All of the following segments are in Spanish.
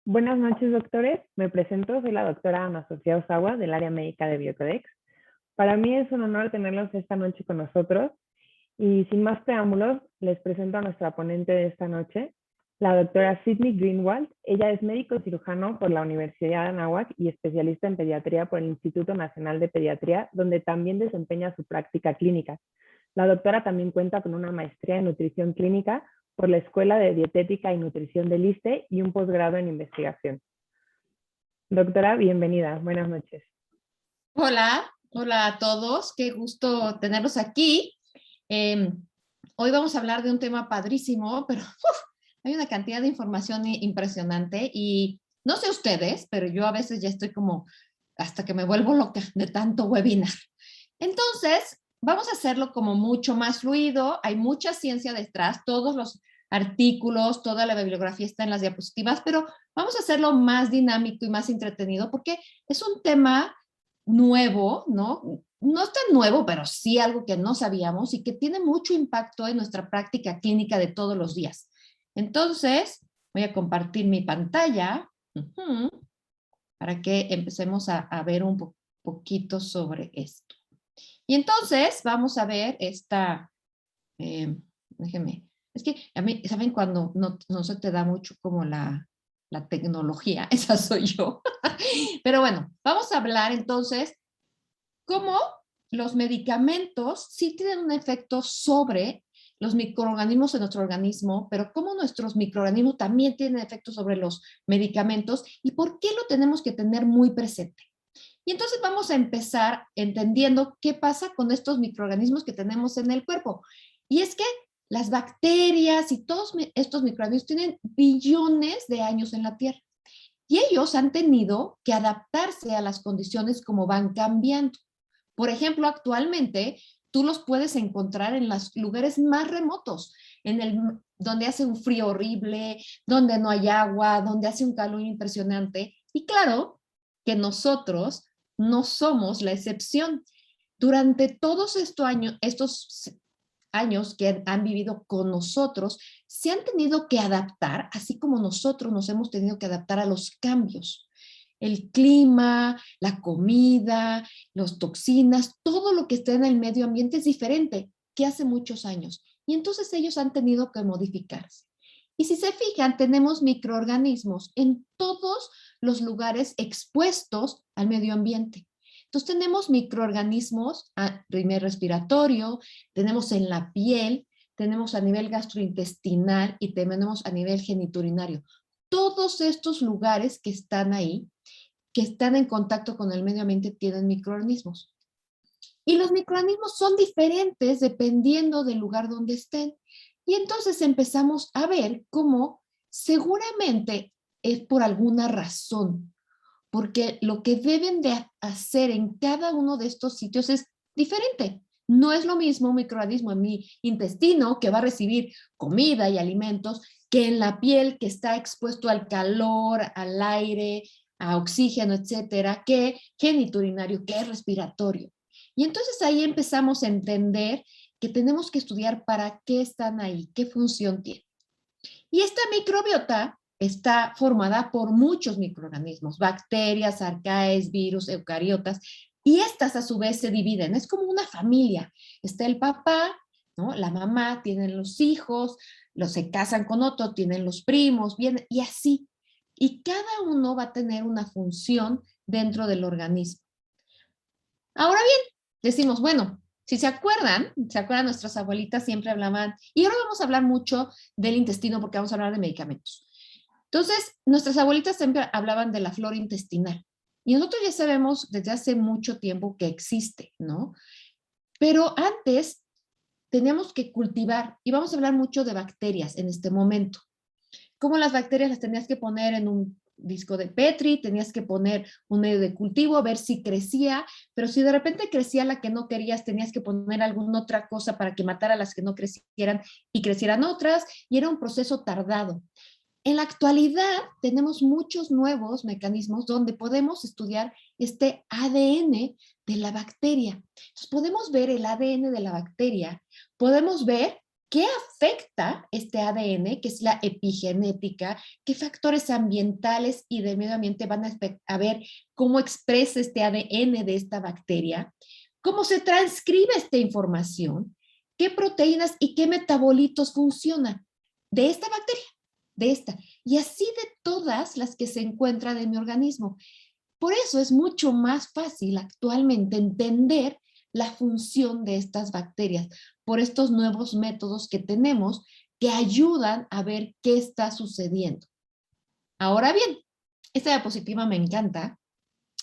Buenas noches, doctores. Me presento, soy la doctora Ana Sofía Osawa del área médica de Biocodex. Para mí es un honor tenerlos esta noche con nosotros y sin más preámbulos, les presento a nuestra ponente de esta noche, la doctora Sydney Greenwald. Ella es médico cirujano por la Universidad de Anáhuac y especialista en pediatría por el Instituto Nacional de Pediatría, donde también desempeña su práctica clínica. La doctora también cuenta con una maestría en nutrición clínica por la Escuela de Dietética y Nutrición del ISSSTE y un posgrado en investigación. Doctora, bienvenida. Buenas noches. Hola a todos. Qué gusto tenerlos aquí. Hoy vamos a hablar de un tema padrísimo, pero hay una cantidad de información impresionante y no sé ustedes, pero yo a veces ya estoy como hasta que me vuelvo loca de tanto webinar. Entonces, vamos a hacerlo como mucho más fluido. Hay mucha ciencia detrás, todos los artículos, toda la bibliografía está en las diapositivas, pero vamos a hacerlo más dinámico y más entretenido porque es un tema nuevo, ¿no? No es tan nuevo, pero sí algo que no sabíamos y que tiene mucho impacto en nuestra práctica clínica de todos los días. Entonces, voy a compartir mi pantalla para que empecemos a ver un poquito sobre esto. Y entonces vamos a ver esta, déjenme, es que a mí, ¿saben cuando no se te da mucho como la tecnología? Esa soy yo. Pero bueno, vamos a hablar entonces cómo los medicamentos sí tienen un efecto sobre los microorganismos en nuestro organismo, pero cómo nuestros microorganismos también tienen efectos sobre los medicamentos y por qué lo tenemos que tener muy presente. Y entonces vamos a empezar entendiendo qué pasa con estos microorganismos que tenemos en el cuerpo. Y es que las bacterias y todos estos microorganismos tienen billones de años en la Tierra. Y ellos han tenido que adaptarse a las condiciones como van cambiando. Por ejemplo, actualmente tú los puedes encontrar en los lugares más remotos, donde hace un frío horrible, donde no hay agua, donde hace un calor impresionante. Y claro que nosotros no somos la excepción. Durante todos estos años que han vivido con nosotros, se han tenido que adaptar, así como nosotros nos hemos tenido que adaptar a los cambios. El clima, la comida, las toxinas, todo lo que está en el medio ambiente es diferente que hace muchos años. Y entonces ellos han tenido que modificarse. Y si se fijan, tenemos microorganismos en todos los lugares expuestos al medio ambiente. Entonces tenemos microorganismos a nivel respiratorio, tenemos en la piel, tenemos a nivel gastrointestinal y tenemos a nivel geniturinario. Todos estos lugares que están ahí, que están en contacto con el medio ambiente, tienen microorganismos. Y los microorganismos son diferentes dependiendo del lugar donde estén. Y entonces empezamos a ver cómo seguramente es por alguna razón, porque lo que deben de hacer en cada uno de estos sitios es diferente. No es lo mismo un microorganismo en mi intestino que va a recibir comida y alimentos que en la piel que está expuesto al calor, al aire, a oxígeno, etcétera, que geniturinario, que es respiratorio. Y entonces ahí empezamos a entender que tenemos que estudiar para qué están ahí, qué función tienen. Y esta microbiota está formada por muchos microorganismos, bacterias, arcaes, virus, eucariotas, y estas a su vez se dividen, es como una familia. Está el papá, ¿no? La mamá, tienen los hijos, los se casan con otro, tienen los primos, bien, y así. Y cada uno va a tener una función dentro del organismo. Ahora bien, decimos, bueno, si se acuerdan, nuestras abuelitas siempre hablaban, y ahora vamos a hablar mucho del intestino porque vamos a hablar de medicamentos. Entonces, nuestras abuelitas siempre hablaban de la flora intestinal. Y nosotros ya sabemos desde hace mucho tiempo que existe, ¿no? Pero antes teníamos que cultivar, y vamos a hablar mucho de bacterias en este momento. Cómo las bacterias las tenías que poner en un disco de Petri, tenías que poner un medio de cultivo, a ver si crecía, pero si de repente crecía la que no querías, tenías que poner alguna otra cosa para que matara a las que no crecieran y crecieran otras, y era un proceso tardado. En la actualidad tenemos muchos nuevos mecanismos donde podemos estudiar este ADN de la bacteria. Entonces podemos ver el ADN de la bacteria, podemos ver ¿Qué afecta este ADN, que es la epigenética? ¿Qué factores ambientales y del medio ambiente van a ver cómo expresa este ADN de esta bacteria? ¿Cómo se transcribe esta información? ¿Qué proteínas y qué metabolitos funcionan de esta bacteria? De esta. Y así de todas las que se encuentran en mi organismo. Por eso es mucho más fácil actualmente entender la función de estas bacterias por estos nuevos métodos que tenemos que ayudan a ver qué está sucediendo. Ahora bien, esta diapositiva me encanta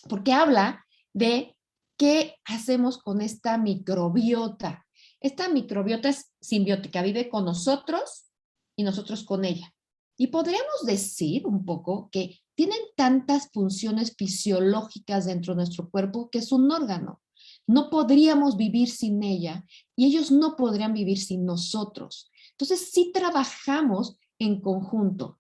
porque habla de qué hacemos con esta microbiota. Esta microbiota es simbiótica, vive con nosotros y nosotros con ella. Y podríamos decir un poco que tienen tantas funciones fisiológicas dentro de nuestro cuerpo que es un órgano. No podríamos vivir sin ella y ellos no podrían vivir sin nosotros. Entonces, sí trabajamos en conjunto.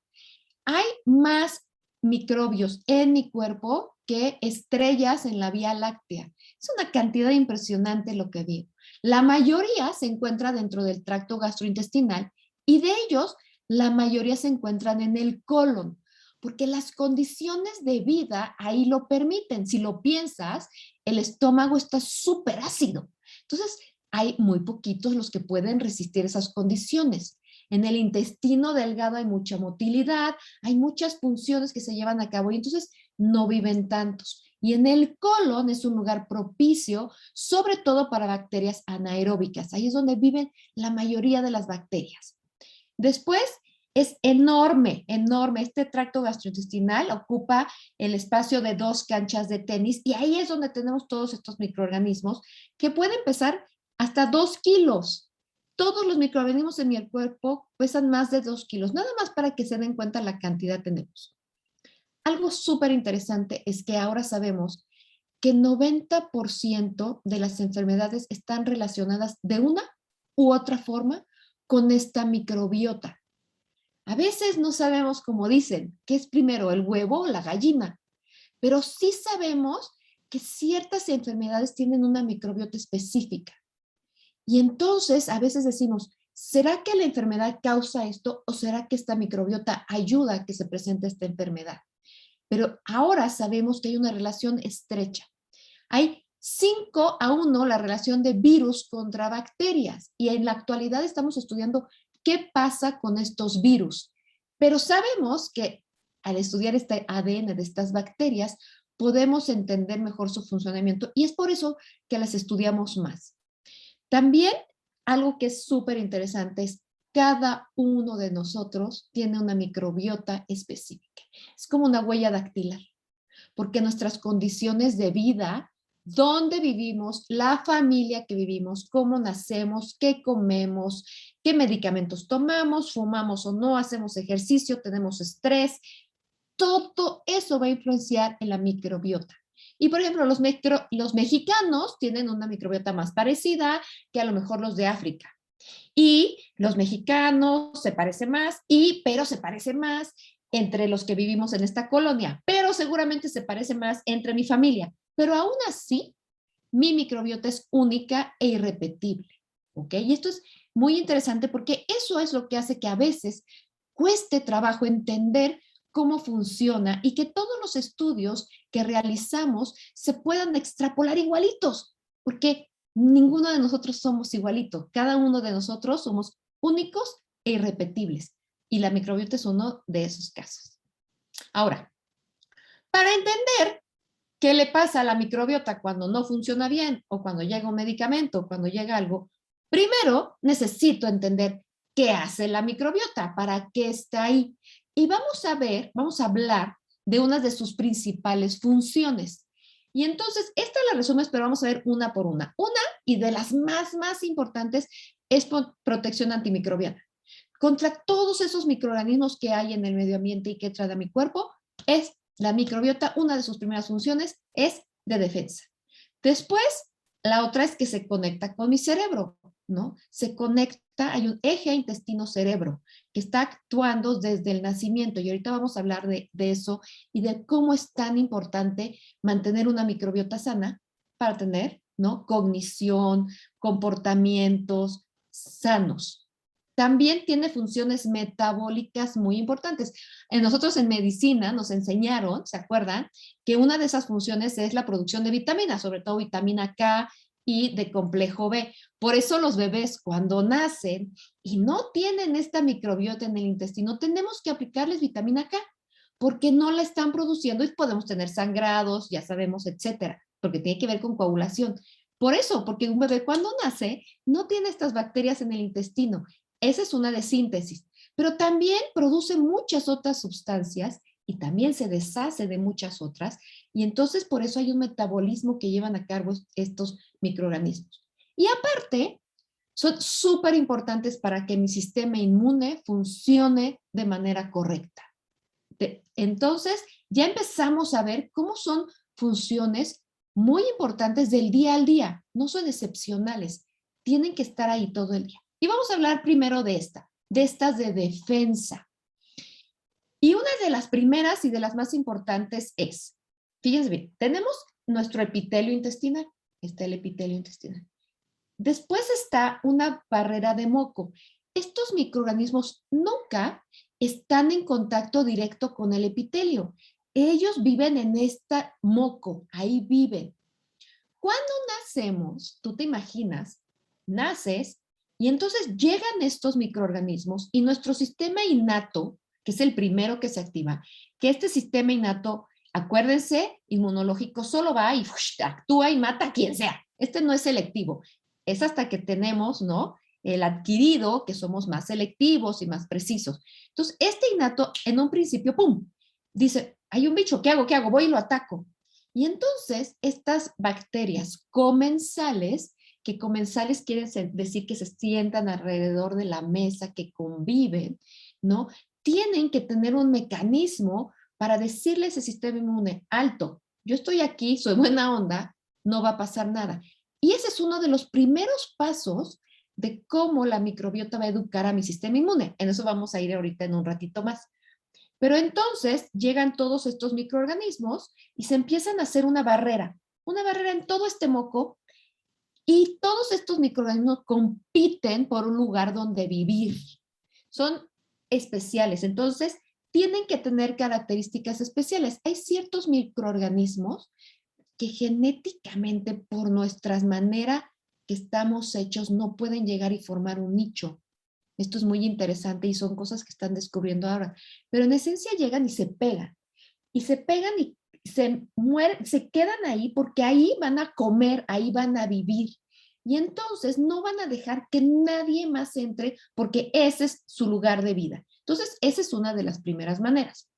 Hay más microbios en mi cuerpo que estrellas en la Vía Láctea. Es una cantidad impresionante lo que digo. La mayoría se encuentra dentro del tracto gastrointestinal y de ellos la mayoría se encuentran en el colon, porque las condiciones de vida ahí lo permiten. Si lo piensas, el estómago está súper ácido. Entonces, hay muy poquitos los que pueden resistir esas condiciones. En el intestino delgado hay mucha motilidad, hay muchas funciones que se llevan a cabo y entonces no viven tantos. Y en el colon es un lugar propicio, sobre todo para bacterias anaeróbicas. Ahí es donde viven la mayoría de las bacterias. Después es enorme, enorme. Este tracto gastrointestinal ocupa el espacio de 2 canchas de tenis y ahí es donde tenemos todos estos microorganismos que pueden pesar hasta 2 kilos. Todos los microorganismos en mi cuerpo pesan más de 2 kilos, nada más para que se den cuenta la cantidad que tenemos. Algo súper interesante es que ahora sabemos que 90% de las enfermedades están relacionadas de una u otra forma con esta microbiota. A veces no sabemos, como dicen, qué es primero, el huevo o la gallina, pero sí sabemos que ciertas enfermedades tienen una microbiota específica. Y entonces a veces decimos, ¿será que la enfermedad causa esto o será que esta microbiota ayuda a que se presente esta enfermedad? Pero ahora sabemos que hay una relación estrecha. Hay 5-1 la relación de virus contra bacterias y en la actualidad estamos estudiando qué pasa con estos virus. Pero sabemos que al estudiar este ADN de estas bacterias podemos entender mejor su funcionamiento y es por eso que las estudiamos más. También algo que es súper interesante es cada uno de nosotros tiene una microbiota específica. Es como una huella dactilar, porque nuestras condiciones de vida, dónde vivimos, la familia que vivimos, cómo nacemos, qué comemos, qué medicamentos tomamos, fumamos o no, hacemos ejercicio, tenemos estrés, todo eso va a influenciar en la microbiota. Y por ejemplo, los mexicanos tienen una microbiota más parecida que a lo mejor los de África. Y los mexicanos se parece más, pero se parece más entre los que vivimos en esta colonia, pero seguramente se parece más entre mi familia. Pero aún así, mi microbiota es única e irrepetible. ¿Ok? Y esto es muy interesante porque eso es lo que hace que a veces cueste trabajo entender cómo funciona y que todos los estudios que realizamos se puedan extrapolar igualitos, porque ninguno de nosotros somos igualitos, cada uno de nosotros somos únicos e irrepetibles y la microbiota es uno de esos casos. Ahora, para entender qué le pasa a la microbiota cuando no funciona bien o cuando llega un medicamento o cuando llega algo, primero necesito entender qué hace la microbiota, para qué está ahí. Y vamos a hablar de una de sus principales funciones. Y entonces, esta la resumes, pero vamos a ver una por una. Una, y de las más importantes, es protección antimicrobiana. Contra todos esos microorganismos que hay en el medio ambiente y que trae a mi cuerpo, es la microbiota, una de sus primeras funciones es de defensa. Después, la otra es que se conecta con mi cerebro, ¿no? Se conecta, hay un eje intestino-cerebro que está actuando desde el nacimiento y ahorita vamos a hablar de eso y de cómo es tan importante mantener una microbiota sana para tener, ¿no? Cognición, comportamientos sanos. también tiene funciones metabólicas muy importantes. Nosotros en medicina nos enseñaron, ¿se acuerdan? Que una de esas funciones es la producción de vitaminas, sobre todo vitamina K y de complejo B. Por eso los bebés cuando nacen y no tienen esta microbiota en el intestino, tenemos que aplicarles vitamina K porque no la están produciendo y podemos tener sangrados, ya sabemos, etcétera, porque tiene que ver con coagulación. Por eso, porque un bebé cuando nace no tiene estas bacterias en el intestino. Esa es una de síntesis, pero también produce muchas otras sustancias y también se deshace de muchas otras, y entonces por eso hay un metabolismo que llevan a cabo estos microorganismos. Y aparte, son súper importantes para que mi sistema inmune funcione de manera correcta. Entonces, ya empezamos a ver cómo son funciones muy importantes del día al día, no son excepcionales, tienen que estar ahí todo el día. Y vamos a hablar primero de estas de defensa. Y una de las primeras y de las más importantes es, fíjense bien, tenemos nuestro epitelio intestinal, está el epitelio intestinal. Después está una barrera de moco. Estos microorganismos nunca están en contacto directo con el epitelio. Ellos viven en esta moco, ahí viven. Cuando nacemos, tú te imaginas, naces y entonces llegan estos microorganismos y nuestro sistema innato, que es el primero que se activa, que este sistema innato, acuérdense, inmunológico, solo va y actúa y mata a quien sea. Este no es selectivo. Es hasta que tenemos, ¿no?, el adquirido, que somos más selectivos y más precisos. Entonces, este innato, en un principio, ¡pum!, dice, hay un bicho, ¿qué hago? ¿Qué hago? Voy y lo ataco. Y entonces, estas bacterias comensales, que comensales quieren decir que se sientan alrededor de la mesa, que conviven, ¿no?, tienen que tener un mecanismo para decirle a ese sistema inmune, alto, yo estoy aquí, soy buena onda, no va a pasar nada. Y ese es uno de los primeros pasos de cómo la microbiota va a educar a mi sistema inmune. En eso vamos a ir ahorita en un ratito más. Pero entonces llegan todos estos microorganismos y se empiezan a hacer una barrera en todo este moco, y todos estos microorganismos compiten por un lugar donde vivir. Son especiales, entonces tienen que tener características especiales. Hay ciertos microorganismos que genéticamente, por nuestra manera que estamos hechos, no pueden llegar y formar un nicho. Esto es muy interesante y son cosas que están descubriendo ahora. Pero en esencia llegan y se pegan. Y se pegan y se mueren, se quedan ahí porque ahí van a comer, ahí van a vivir. Y entonces no van a dejar que nadie más entre porque ese es su lugar de vida. Entonces, esa es una de las primeras maneras.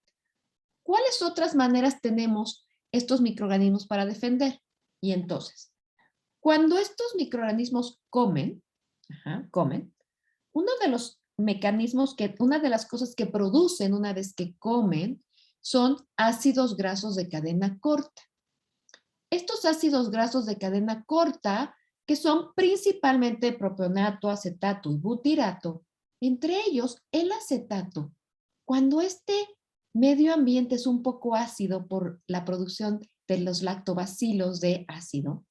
¿Cuáles otras maneras tenemos estos microorganismos para defender? Y entonces, cuando estos microorganismos comen, uno de los mecanismos una de las cosas que producen una vez que comen son ácidos grasos de cadena corta. Estos ácidos grasos de cadena corta, que son principalmente propionato, acetato y butirato, entre ellos el acetato, cuando este medio ambiente es un poco ácido por la producción de los lactobacilos de ácido,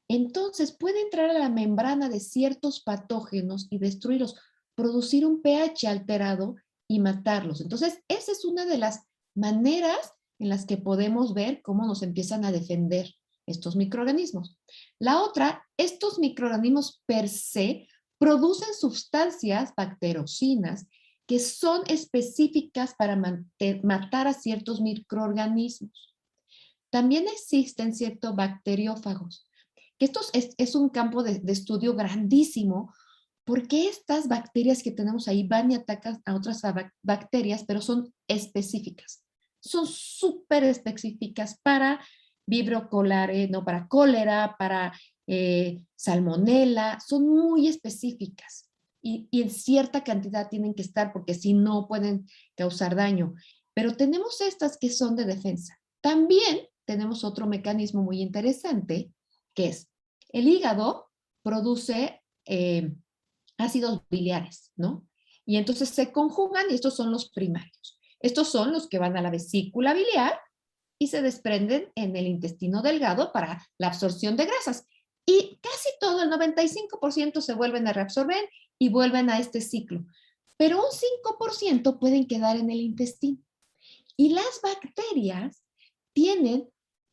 entonces puede entrar a la membrana de ciertos patógenos y destruirlos, producir un pH alterado y matarlos. Entonces, esa es una de las maneras en las que podemos ver cómo nos empiezan a defender estos microorganismos. La otra, estos microorganismos per se producen sustancias bacterocinas que son específicas para matar a ciertos microorganismos. También existen ciertos bacteriófagos, que esto es un campo de estudio grandísimo, porque estas bacterias que tenemos ahí van y atacan a otras bacterias, pero son específicas. Son súper específicas para Vibrio cholerae, no, para cólera, para salmonela, son muy específicas. Y en cierta cantidad tienen que estar, porque si no pueden causar daño. Pero tenemos estas que son de defensa. También tenemos otro mecanismo muy interesante, que es el hígado produce ácidos biliares, ¿no? Y entonces se conjugan y estos son los primarios. Estos son los que van a la vesícula biliar y se desprenden en el intestino delgado para la absorción de grasas. Y casi todo, el 95% se vuelven a reabsorber y vuelven a este ciclo. Pero un 5% pueden quedar en el intestino. Y las bacterias tienen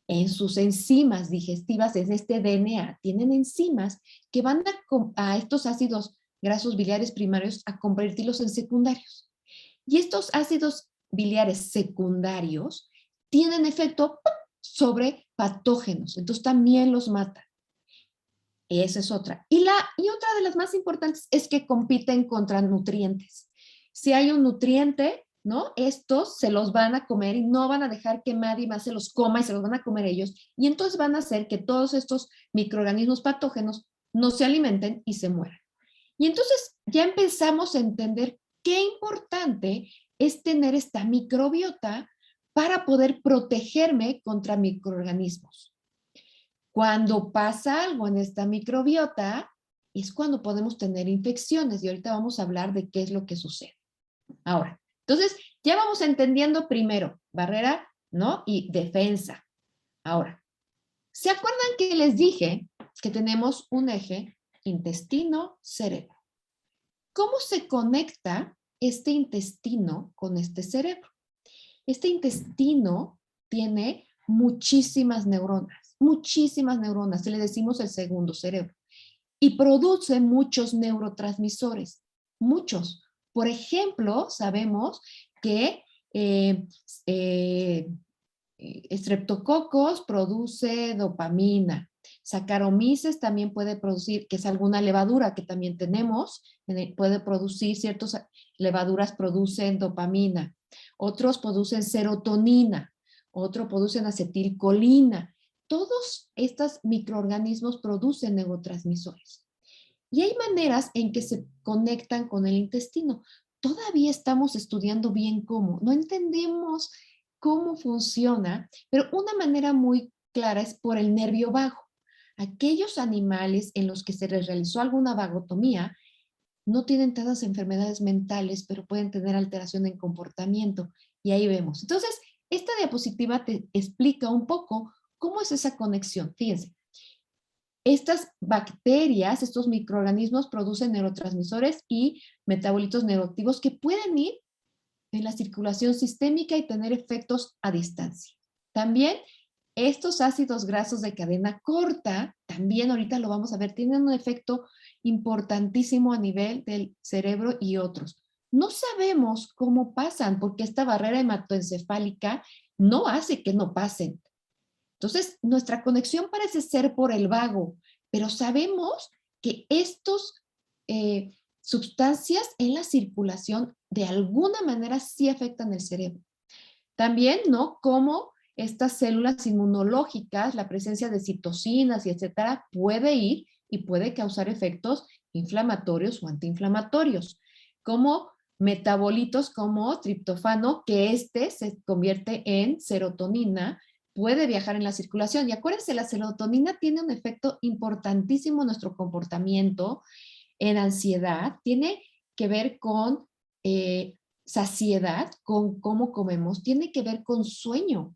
en sus enzimas digestivas, en este DNA, tienen enzimas que van a estos ácidos grasos biliares primarios a convertirlos en secundarios. Y estos ácidos biliares secundarios tienen efecto sobre patógenos, entonces también los matan. Esa es otra. Y otra de las más importantes es que compiten contra nutrientes. Si hay un nutriente, ¿no? Estos se los van a comer y no van a dejar que nadie más se los coma y se los van a comer ellos. Y entonces van a hacer que todos estos microorganismos patógenos no se alimenten y se mueran. Y entonces ya empezamos a entender qué importante es tener esta microbiota para poder protegerme contra microorganismos. Cuando pasa algo en esta microbiota, es cuando podemos tener infecciones y ahorita vamos a hablar de qué es lo que sucede. Ahora, entonces ya vamos entendiendo primero barrera, ¿no? Y defensa. Ahora, ¿se acuerdan que les dije que tenemos un eje intestino-cerebro? ¿Cómo se conecta este intestino con este cerebro? Este intestino tiene muchísimas neuronas, le decimos el segundo cerebro, y produce muchos neurotransmisores, muchos. Por ejemplo, sabemos que Streptococcus produce dopamina. Saccharomyces también puede producir, que es alguna levadura que también tenemos, puede producir, ciertas levaduras producen dopamina. Otros producen serotonina, otros producen acetilcolina. Todos estos microorganismos producen neurotransmisores. Y hay maneras en que se conectan con el intestino. Todavía estamos estudiando bien cómo. No entendemos cómo funciona, pero una manera muy clara es por el nervio vago. Aquellos animales en los que se les realizó alguna vagotomía no tienen tantas enfermedades mentales, pero pueden tener alteración en comportamiento. Y ahí vemos. Entonces, esta diapositiva te explica un poco cómo es esa conexión. Fíjense, estas bacterias, estos microorganismos producen neurotransmisores y metabolitos neuroactivos que pueden ir en la circulación sistémica y tener efectos a distancia. También estos ácidos grasos de cadena corta, también ahorita lo vamos a ver, tienen un efecto importantísimo a nivel del cerebro y otros. No sabemos cómo pasan porque esta barrera hematoencefálica no hace que no pasen. Entonces, nuestra conexión parece ser por el vago, pero sabemos que estos sustancias en la circulación de alguna manera sí afectan el cerebro. También, ¿no? Como estas células inmunológicas, la presencia de citocinas y etcétera, puede ir y puede causar efectos inflamatorios o antiinflamatorios, como metabolitos como triptofano, que se convierte en serotonina, puede viajar en la circulación. Y acuérdense, la serotonina tiene un efecto importantísimo en nuestro comportamiento, en ansiedad, tiene que ver con saciedad, con cómo comemos, tiene que ver con sueño,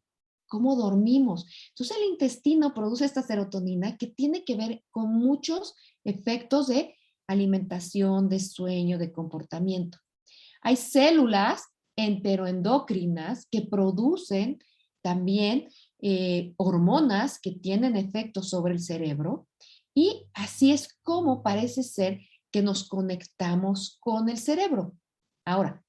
cómo dormimos. Entonces el intestino produce esta serotonina que tiene que ver con muchos efectos de alimentación, de sueño, de comportamiento. Hay células enteroendocrinas que producen también hormonas que tienen efectos sobre el cerebro y así es como parece ser que nos conectamos con el cerebro. Ahora,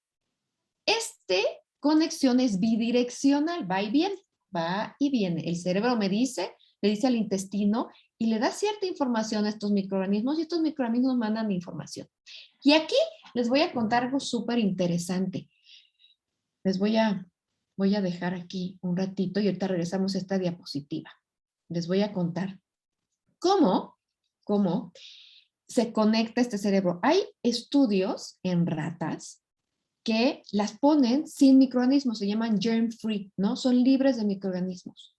esta conexión es bidireccional, va y viene. El cerebro le dice al intestino y le da cierta información a estos microorganismos y estos microorganismos mandan información. Y aquí les voy a contar algo súper interesante. Les voy a dejar aquí un ratito y ahorita regresamos a esta diapositiva. Les voy a contar cómo se conecta este cerebro. Hay estudios en ratas que las ponen sin microorganismos, se llaman germ free, ¿no? Son libres de microorganismos.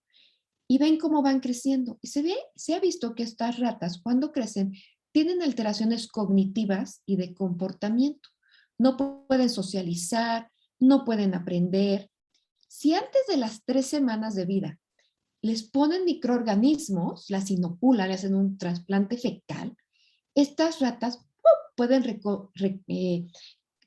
Y ven cómo van creciendo. Y se ha visto que estas ratas, cuando crecen, tienen alteraciones cognitivas y de comportamiento. No pueden socializar, no pueden aprender. Si antes de las 3 semanas de vida les ponen microorganismos, las inoculan, le hacen un trasplante fecal, estas ratas pueden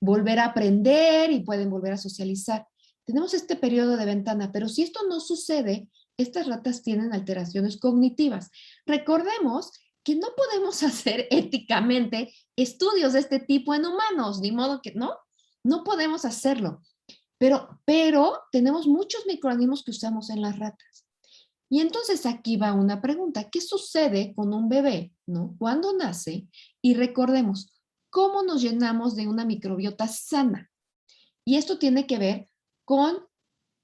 volver a aprender y pueden volver a socializar. Tenemos este periodo de ventana, pero si esto no sucede, estas ratas tienen alteraciones cognitivas. Recordemos que no podemos hacer éticamente estudios de este tipo en humanos, ni modo que no podemos hacerlo. Pero tenemos muchos microorganismos que usamos en las ratas. Y entonces aquí va una pregunta. ¿Qué sucede con un bebé, ¿no? Cuando nace? Y recordemos, ¿cómo nos llenamos de una microbiota sana? Y esto tiene que ver con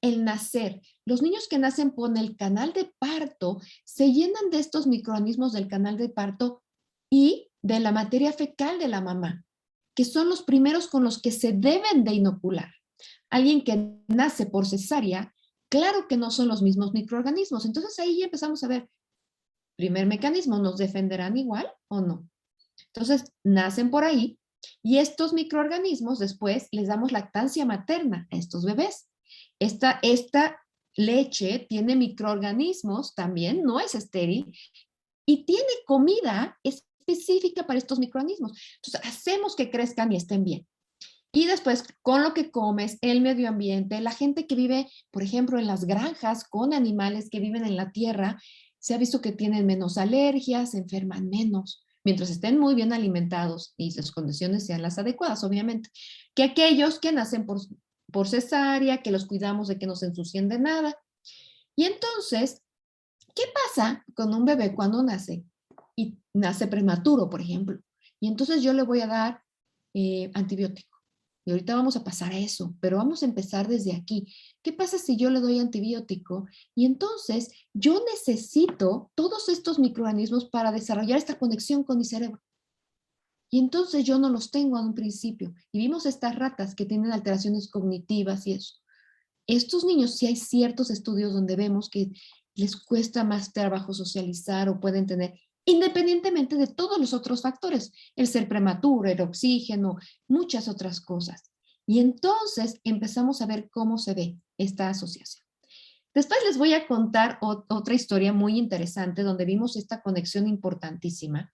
el nacer. Los niños que nacen por el canal de parto se llenan de estos microorganismos del canal de parto y de la materia fecal de la mamá, que son los primeros con los que se deben de inocular. Alguien que nace por cesárea, claro que no son los mismos microorganismos. Entonces ahí ya empezamos a ver, primer mecanismo, ¿nos defenderán igual o no? Entonces nacen por ahí y estos microorganismos después les damos lactancia materna a estos bebés. Esta leche tiene microorganismos también, no es estéril, y tiene comida específica para estos microorganismos. Entonces hacemos que crezcan y estén bien. Y después, con lo que comes, el medio ambiente, la gente que vive, por ejemplo, en las granjas con animales que viven en la tierra, se ha visto que tienen menos alergias, se enferman menos, mientras estén muy bien alimentados y las condiciones sean las adecuadas, obviamente, que aquellos que nacen por cesárea, que los cuidamos de que no se ensucien de nada. Y entonces, ¿qué pasa con un bebé cuando nace? Y nace prematuro, por ejemplo. Y entonces yo le voy a dar antibiótico. Y ahorita vamos a pasar a eso, pero vamos a empezar desde aquí. ¿Qué pasa si yo le doy antibiótico? Y entonces yo necesito todos estos microorganismos para desarrollar esta conexión con mi cerebro. Y entonces yo no los tengo en un principio. Y vimos estas ratas que tienen alteraciones cognitivas y eso. Estos niños, sí hay ciertos estudios donde vemos que les cuesta más trabajo socializar o pueden tener, independientemente de todos los otros factores, el ser prematuro, el oxígeno, muchas otras cosas. Y entonces empezamos a ver cómo se ve esta asociación. Después les voy a contar otra historia muy interesante donde vimos esta conexión importantísima.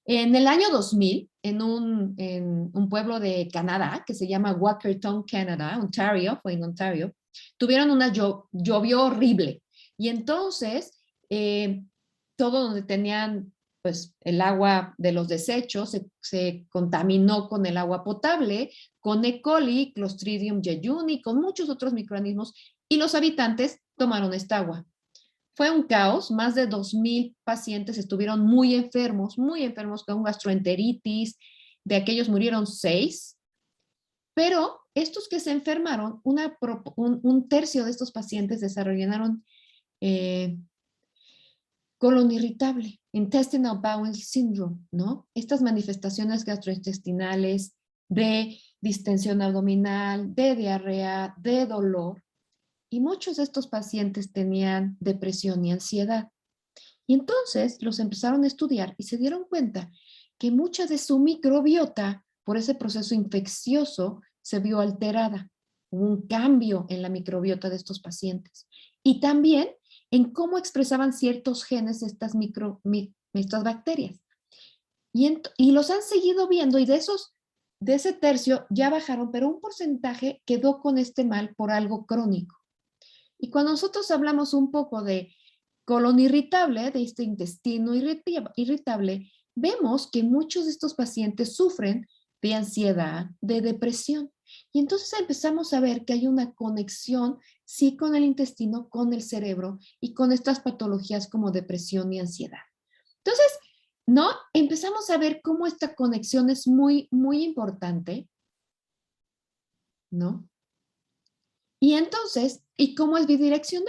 En el año 2000, en un pueblo de Canadá que se llama Walkerton, Canadá, Ontario, fue en Ontario, tuvieron llovió horrible. Y entonces, todo donde tenían pues el agua de los desechos se contaminó con el agua potable, con E. coli, Clostridium jejuni, con muchos otros microorganismos, y los habitantes tomaron esta agua. Fue un caos, más de 2,000 pacientes estuvieron muy enfermos con gastroenteritis, de aquellos murieron 6, pero estos que se enfermaron, un tercio de estos pacientes desarrollaron colon irritable, intestinal bowel syndrome, ¿no? Estas manifestaciones gastrointestinales de distensión abdominal, de diarrea, de dolor. Y muchos de estos pacientes tenían depresión y ansiedad. Y entonces los empezaron a estudiar y se dieron cuenta que mucha de su microbiota, por ese proceso infeccioso, se vio alterada. Hubo un cambio en la microbiota de estos pacientes. Y también en cómo expresaban ciertos genes estas bacterias. Y los han seguido viendo y de ese tercio ya bajaron, pero un porcentaje quedó con este mal por algo crónico. Y cuando nosotros hablamos un poco de colon irritable, de este intestino irritable, vemos que muchos de estos pacientes sufren de ansiedad, de depresión. Y entonces empezamos a ver que hay una conexión, sí, con el intestino, con el cerebro y con estas patologías como depresión y ansiedad. Entonces, ¿no? Empezamos a ver cómo esta conexión es muy, muy importante, ¿no? Y entonces, ¿y cómo es bidireccional?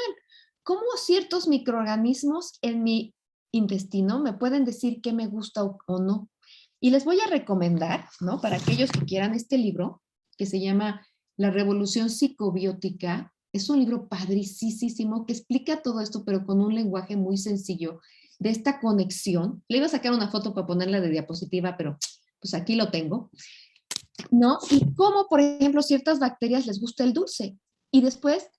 ¿Cómo ciertos microorganismos en mi intestino me pueden decir qué me gusta o no? Y les voy a recomendar, ¿no? Para aquellos que quieran este libro, que se llama La Revolución Psicobiótica. Es un libro padricísimo que explica todo esto, pero con un lenguaje muy sencillo, de esta conexión. Le iba a sacar una foto para ponerla de diapositiva, pero pues aquí lo tengo, ¿no? Y cómo, por ejemplo, ciertas bacterias les gusta el dulce. Y después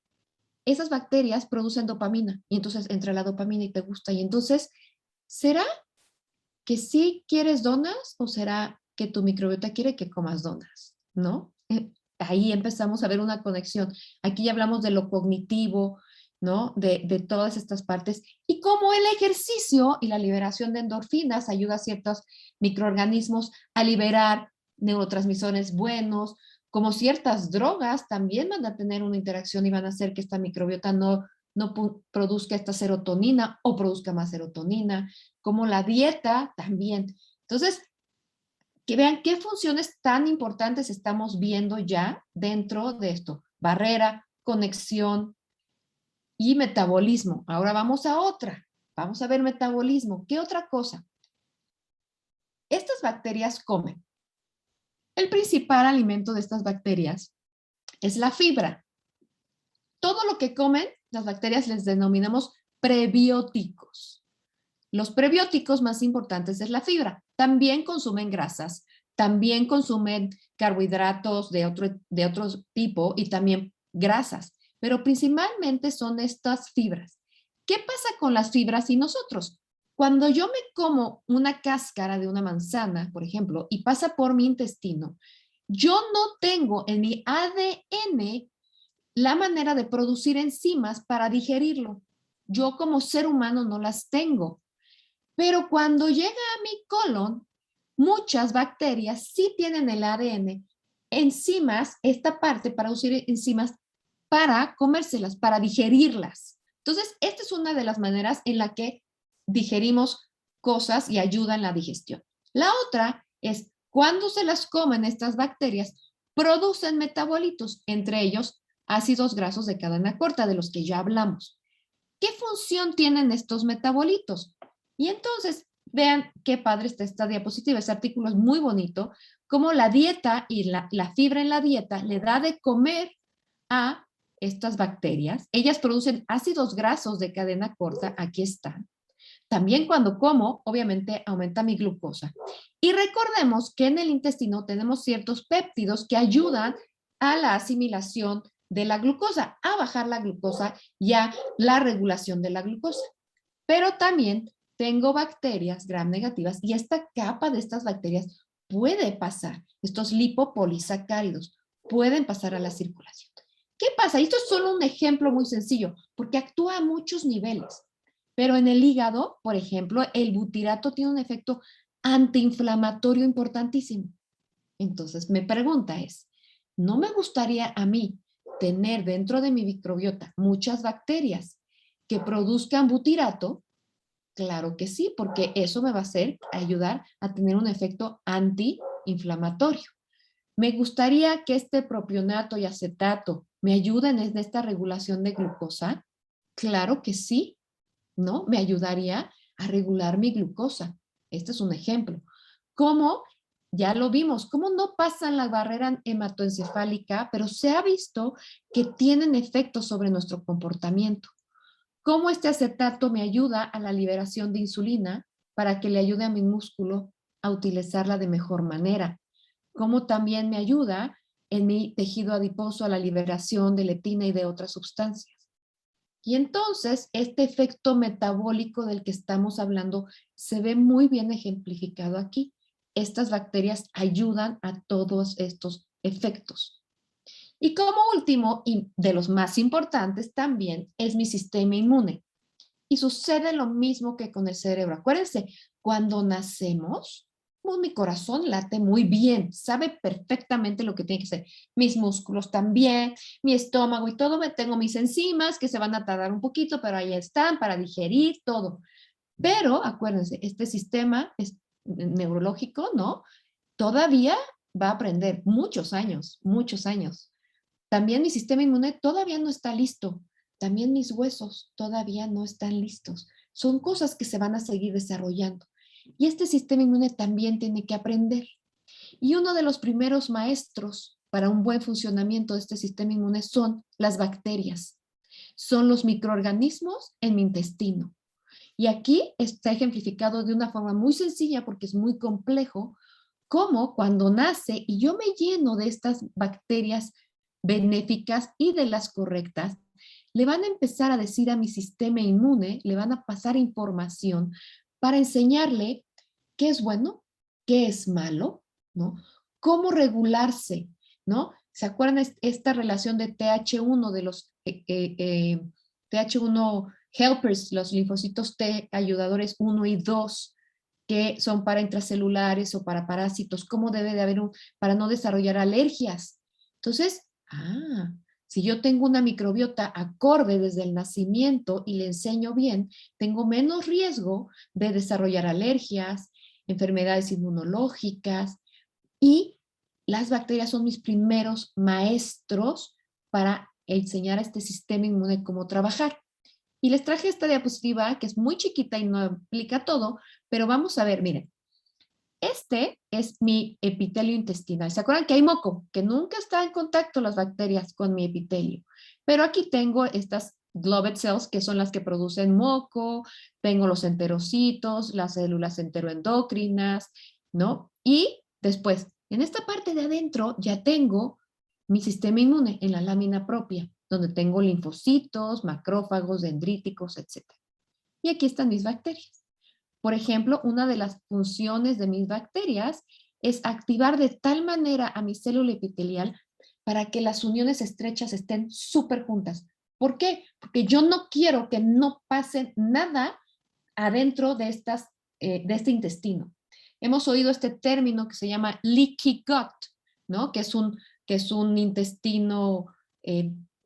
esas bacterias producen dopamina y entonces entra la dopamina y te gusta. Y entonces, ¿será que sí quieres donas o será que tu microbiota quiere que comas donas, ¿no? Ahí empezamos a ver una conexión. Aquí ya hablamos de lo cognitivo, ¿no? De todas estas partes. Y cómo el ejercicio y la liberación de endorfinas ayuda a ciertos microorganismos a liberar neurotransmisores buenos, como ciertas drogas también van a tener una interacción y van a hacer que esta microbiota no produzca esta serotonina o produzca más serotonina, como la dieta también. Entonces, que vean qué funciones tan importantes estamos viendo ya dentro de esto. Barrera, conexión y metabolismo. Ahora vamos a otra. Vamos a ver metabolismo. ¿Qué otra cosa? Estas bacterias comen. El principal alimento de estas bacterias es la fibra. Todo lo que comen, las bacterias les denominamos prebióticos. Los prebióticos más importantes es la fibra. También consumen grasas, también consumen carbohidratos de otro tipo y también grasas, pero principalmente son estas fibras. ¿Qué pasa con las fibras y nosotros? Cuando yo me como una cáscara de una manzana, por ejemplo, y pasa por mi intestino, yo no tengo en mi ADN la manera de producir enzimas para digerirlo. Yo como ser humano no las tengo. Pero cuando llega a mi colon, muchas bacterias sí tienen el ADN, enzimas, esta parte para usar enzimas para comérselas, para digerirlas. Entonces, esta es una de las maneras en la que digerimos cosas y ayuda en la digestión. La otra es cuando se las comen estas bacterias, producen metabolitos, entre ellos ácidos grasos de cadena corta, de los que ya hablamos. ¿Qué función tienen estos metabolitos? Y entonces, vean qué padre está esta diapositiva. Este artículo es muy bonito, como la dieta y la fibra en la dieta le da de comer a estas bacterias. Ellas producen ácidos grasos de cadena corta, aquí están. También cuando como, obviamente aumenta mi glucosa. Y recordemos que en el intestino tenemos ciertos péptidos que ayudan a la asimilación de la glucosa, a bajar la glucosa y a la regulación de la glucosa. Pero también tengo bacterias gram negativas y esta capa de estas bacterias puede pasar, estos lipopolisacáridos pueden pasar a la circulación. ¿Qué pasa? Esto es solo un ejemplo muy sencillo, porque actúa a muchos niveles. Pero en el hígado, por ejemplo, el butirato tiene un efecto antiinflamatorio importantísimo. Entonces, mi pregunta es, ¿no me gustaría a mí tener dentro de mi microbiota muchas bacterias que produzcan butirato? Claro que sí, porque eso me va a hacer ayudar a tener un efecto antiinflamatorio. ¿Me gustaría que este propionato y acetato me ayuden en esta regulación de glucosa? Claro que sí, ¿no? Me ayudaría a regular mi glucosa. Este es un ejemplo. ¿Cómo? Ya lo vimos, cómo no pasan la barrera hematoencefálica, pero se ha visto que tienen efectos sobre nuestro comportamiento. Cómo este acetato me ayuda a la liberación de insulina para que le ayude a mi músculo a utilizarla de mejor manera. Cómo también me ayuda en mi tejido adiposo a la liberación de leptina y de otras sustancias. Y entonces, este efecto metabólico del que estamos hablando se ve muy bien ejemplificado aquí. Estas bacterias ayudan a todos estos efectos. Y como último, y de los más importantes también, es mi sistema inmune. Y sucede lo mismo que con el cerebro. Acuérdense, cuando nacemos, mi corazón late muy bien, sabe perfectamente lo que tiene que ser. Mis músculos también, mi estómago y todo, tengo mis enzimas que se van a tardar un poquito, pero ahí están para digerir todo. Pero acuérdense, este sistema es neurológico, ¿no? Todavía va a aprender muchos años, muchos años. También mi sistema inmune todavía no está listo. También mis huesos todavía no están listos. Son cosas que se van a seguir desarrollando. Y este sistema inmune también tiene que aprender. Y uno de los primeros maestros para un buen funcionamiento de este sistema inmune son las bacterias. Son los microorganismos en mi intestino. Y aquí está ejemplificado de una forma muy sencilla porque es muy complejo, cómo cuando nace y yo me lleno de estas bacterias benéficas y de las correctas, le van a empezar a decir a mi sistema inmune, le van a pasar información para enseñarle qué es bueno, qué es malo, ¿no? ¿Cómo regularse, ¿no? ¿Se acuerdan esta relación de TH1 de los TH1 helpers, los linfocitos T ayudadores 1 y 2, que son para intracelulares o para parásitos? ¿Cómo debe de haber para no desarrollar alergias? Entonces, si yo tengo una microbiota acorde desde el nacimiento y le enseño bien, tengo menos riesgo de desarrollar alergias, enfermedades inmunológicas, y las bacterias son mis primeros maestros para enseñar a este sistema inmune cómo trabajar. Y les traje esta diapositiva que es muy chiquita y no explica todo, pero vamos a ver, miren. Este es mi epitelio intestinal. ¿Se acuerdan que hay moco? Que nunca está en contacto las bacterias con mi epitelio. Pero aquí tengo estas globed cells, que son las que producen moco, tengo los enterocitos, las células enteroendocrinas, ¿no? Y después, en esta parte de adentro ya tengo mi sistema inmune en la lámina propia, donde tengo linfocitos, macrófagos, dendríticos, etc. Y aquí están mis bacterias. Por ejemplo, una de las funciones de mis bacterias es activar de tal manera a mi célula epitelial para que las uniones estrechas estén súper juntas. ¿Por qué? Porque yo no quiero que no pase nada adentro de este intestino. Hemos oído este término que se llama leaky gut, ¿no? Que es un intestino,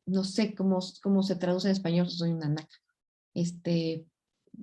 no sé cómo se traduce en español, soy una naca.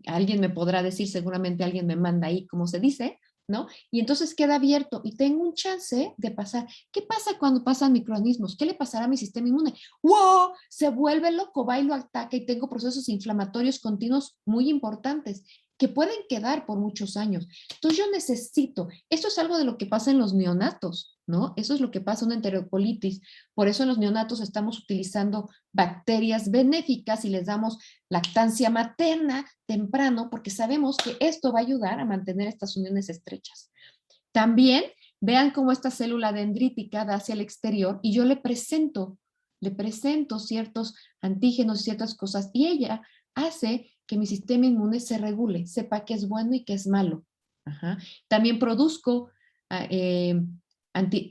Alguien me podrá decir, seguramente alguien me manda ahí cómo se dice, ¿no? Y entonces queda abierto y tengo un chance de pasar. ¿Qué pasa cuando pasan microorganismos? ¿Qué le pasará a mi sistema inmune? ¡Wow! Se vuelve loco, va y lo ataca y tengo procesos inflamatorios continuos muy importantes que pueden quedar por muchos años. Entonces yo necesito, esto es algo de lo que pasa en los neonatos, ¿no? Eso es lo que pasa en una enterocolitis. Por eso en los neonatos estamos utilizando bacterias benéficas y les damos lactancia materna temprano, porque sabemos que esto va a ayudar a mantener estas uniones estrechas. También vean cómo esta célula dendrítica da hacia el exterior y yo le presento ciertos antígenos, ciertas cosas, y ella hace que mi sistema inmune se regule, sepa qué es bueno y qué es malo. Ajá. También produzco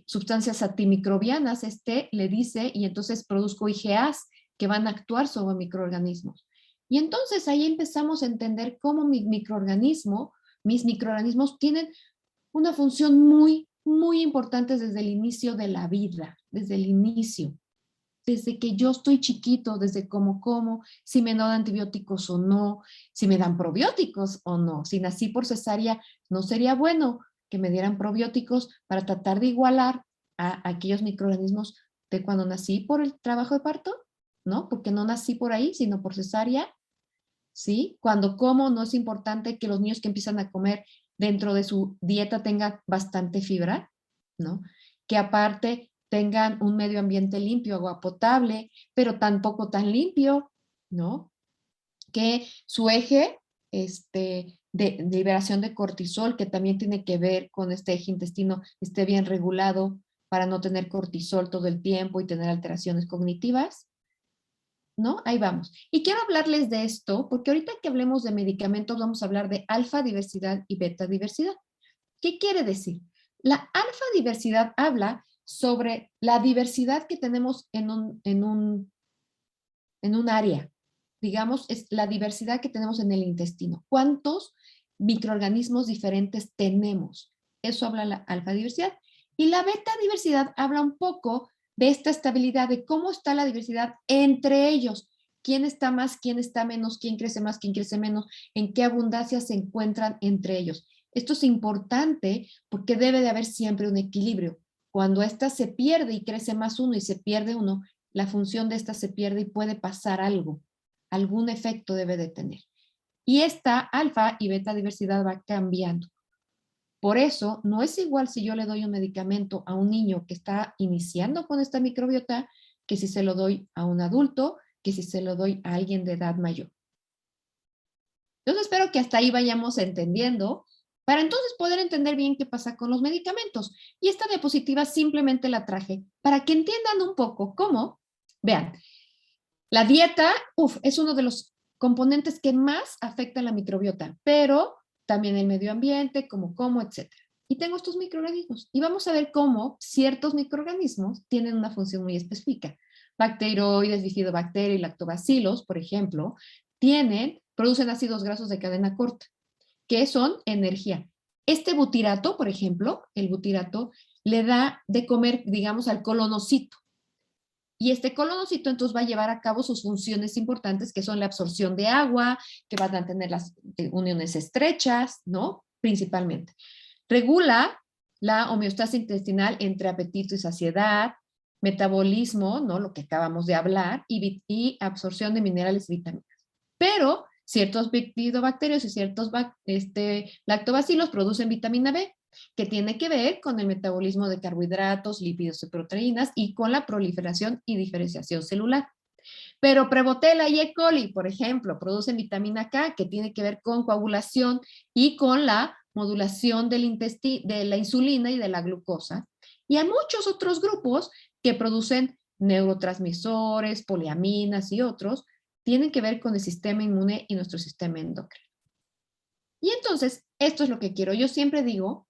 sustancias antimicrobianas, le dice, y entonces produzco IgAs que van a actuar sobre microorganismos. Y entonces ahí empezamos a entender cómo mis microorganismos tienen una función muy, muy importante desde el inicio de la vida, desde el inicio, desde que yo estoy chiquito, desde cómo como, si me dan antibióticos o no, si me dan probióticos o no. Si nací por cesárea, no sería bueno que me dieran probióticos para tratar de igualar a aquellos microorganismos de cuando nací por el trabajo de parto, ¿no? Porque no nací por ahí, sino por cesárea. ¿Sí? Cuando como, no es importante que los niños que empiezan a comer dentro de su dieta tengan bastante fibra, ¿no? Que aparte tengan un medio ambiente limpio, agua potable, pero tampoco tan limpio, ¿no? Que su eje de liberación de cortisol, que también tiene que ver con este eje intestino, esté bien regulado para no tener cortisol todo el tiempo y tener alteraciones cognitivas, ¿no? Ahí vamos. Y quiero hablarles de esto porque ahorita que hablemos de medicamentos vamos a hablar de alfa diversidad y beta diversidad. ¿Qué quiere decir? La alfa diversidad habla sobre la diversidad que tenemos en un área. Digamos, es la diversidad que tenemos en el intestino. ¿Cuántos microorganismos diferentes tenemos? Eso habla la alfa diversidad. Y la beta diversidad habla un poco de esta estabilidad, de cómo está la diversidad entre ellos. ¿Quién está más, quién está menos, quién crece más, quién crece menos? ¿En qué abundancia se encuentran entre ellos? Esto es importante porque debe de haber siempre un equilibrio. Cuando esta se pierde y crece más uno y se pierde uno, la función de esta se pierde y puede pasar algo. Algún efecto debe de tener. Y esta alfa y beta diversidad va cambiando. Por eso, no es igual si yo le doy un medicamento a un niño que está iniciando con esta microbiota que si se lo doy a un adulto, que si se lo doy a alguien de edad mayor. Entonces, espero que hasta ahí vayamos entendiendo para entonces poder entender bien qué pasa con los medicamentos. Y esta diapositiva simplemente la traje para que entiendan un poco cómo, vean, la dieta, es uno de los componentes que más afecta a la microbiota, pero también el medio ambiente, como, etc. y tengo estos microorganismos. Y vamos a ver cómo ciertos microorganismos tienen una función muy específica. Bacteroides, bifidobacterias y lactobacilos, por ejemplo, producen ácidos grasos de cadena corta, que son energía. Este butirato, por ejemplo, el butirato le da de comer, digamos, al colonocito. Y este colonocito entonces va a llevar a cabo sus funciones importantes, que son la absorción de agua, que van a tener las uniones estrechas, ¿no? Principalmente. Regula la homeostasis intestinal entre apetito y saciedad, metabolismo, ¿no? Lo que acabamos de hablar, y absorción de minerales y vitaminas. Pero ciertos bifidobacterios y ciertos lactobacilos producen vitamina B, que tiene que ver con el metabolismo de carbohidratos, lípidos y proteínas y con la proliferación y diferenciación celular. Pero Prevotella y E. coli, por ejemplo, producen vitamina K, que tiene que ver con coagulación y con la modulación de la insulina y de la glucosa. Y hay muchos otros grupos que producen neurotransmisores, poliaminas y otros, tienen que ver con el sistema inmune y nuestro sistema endocrino. Y entonces, esto es lo que quiero. Yo siempre digo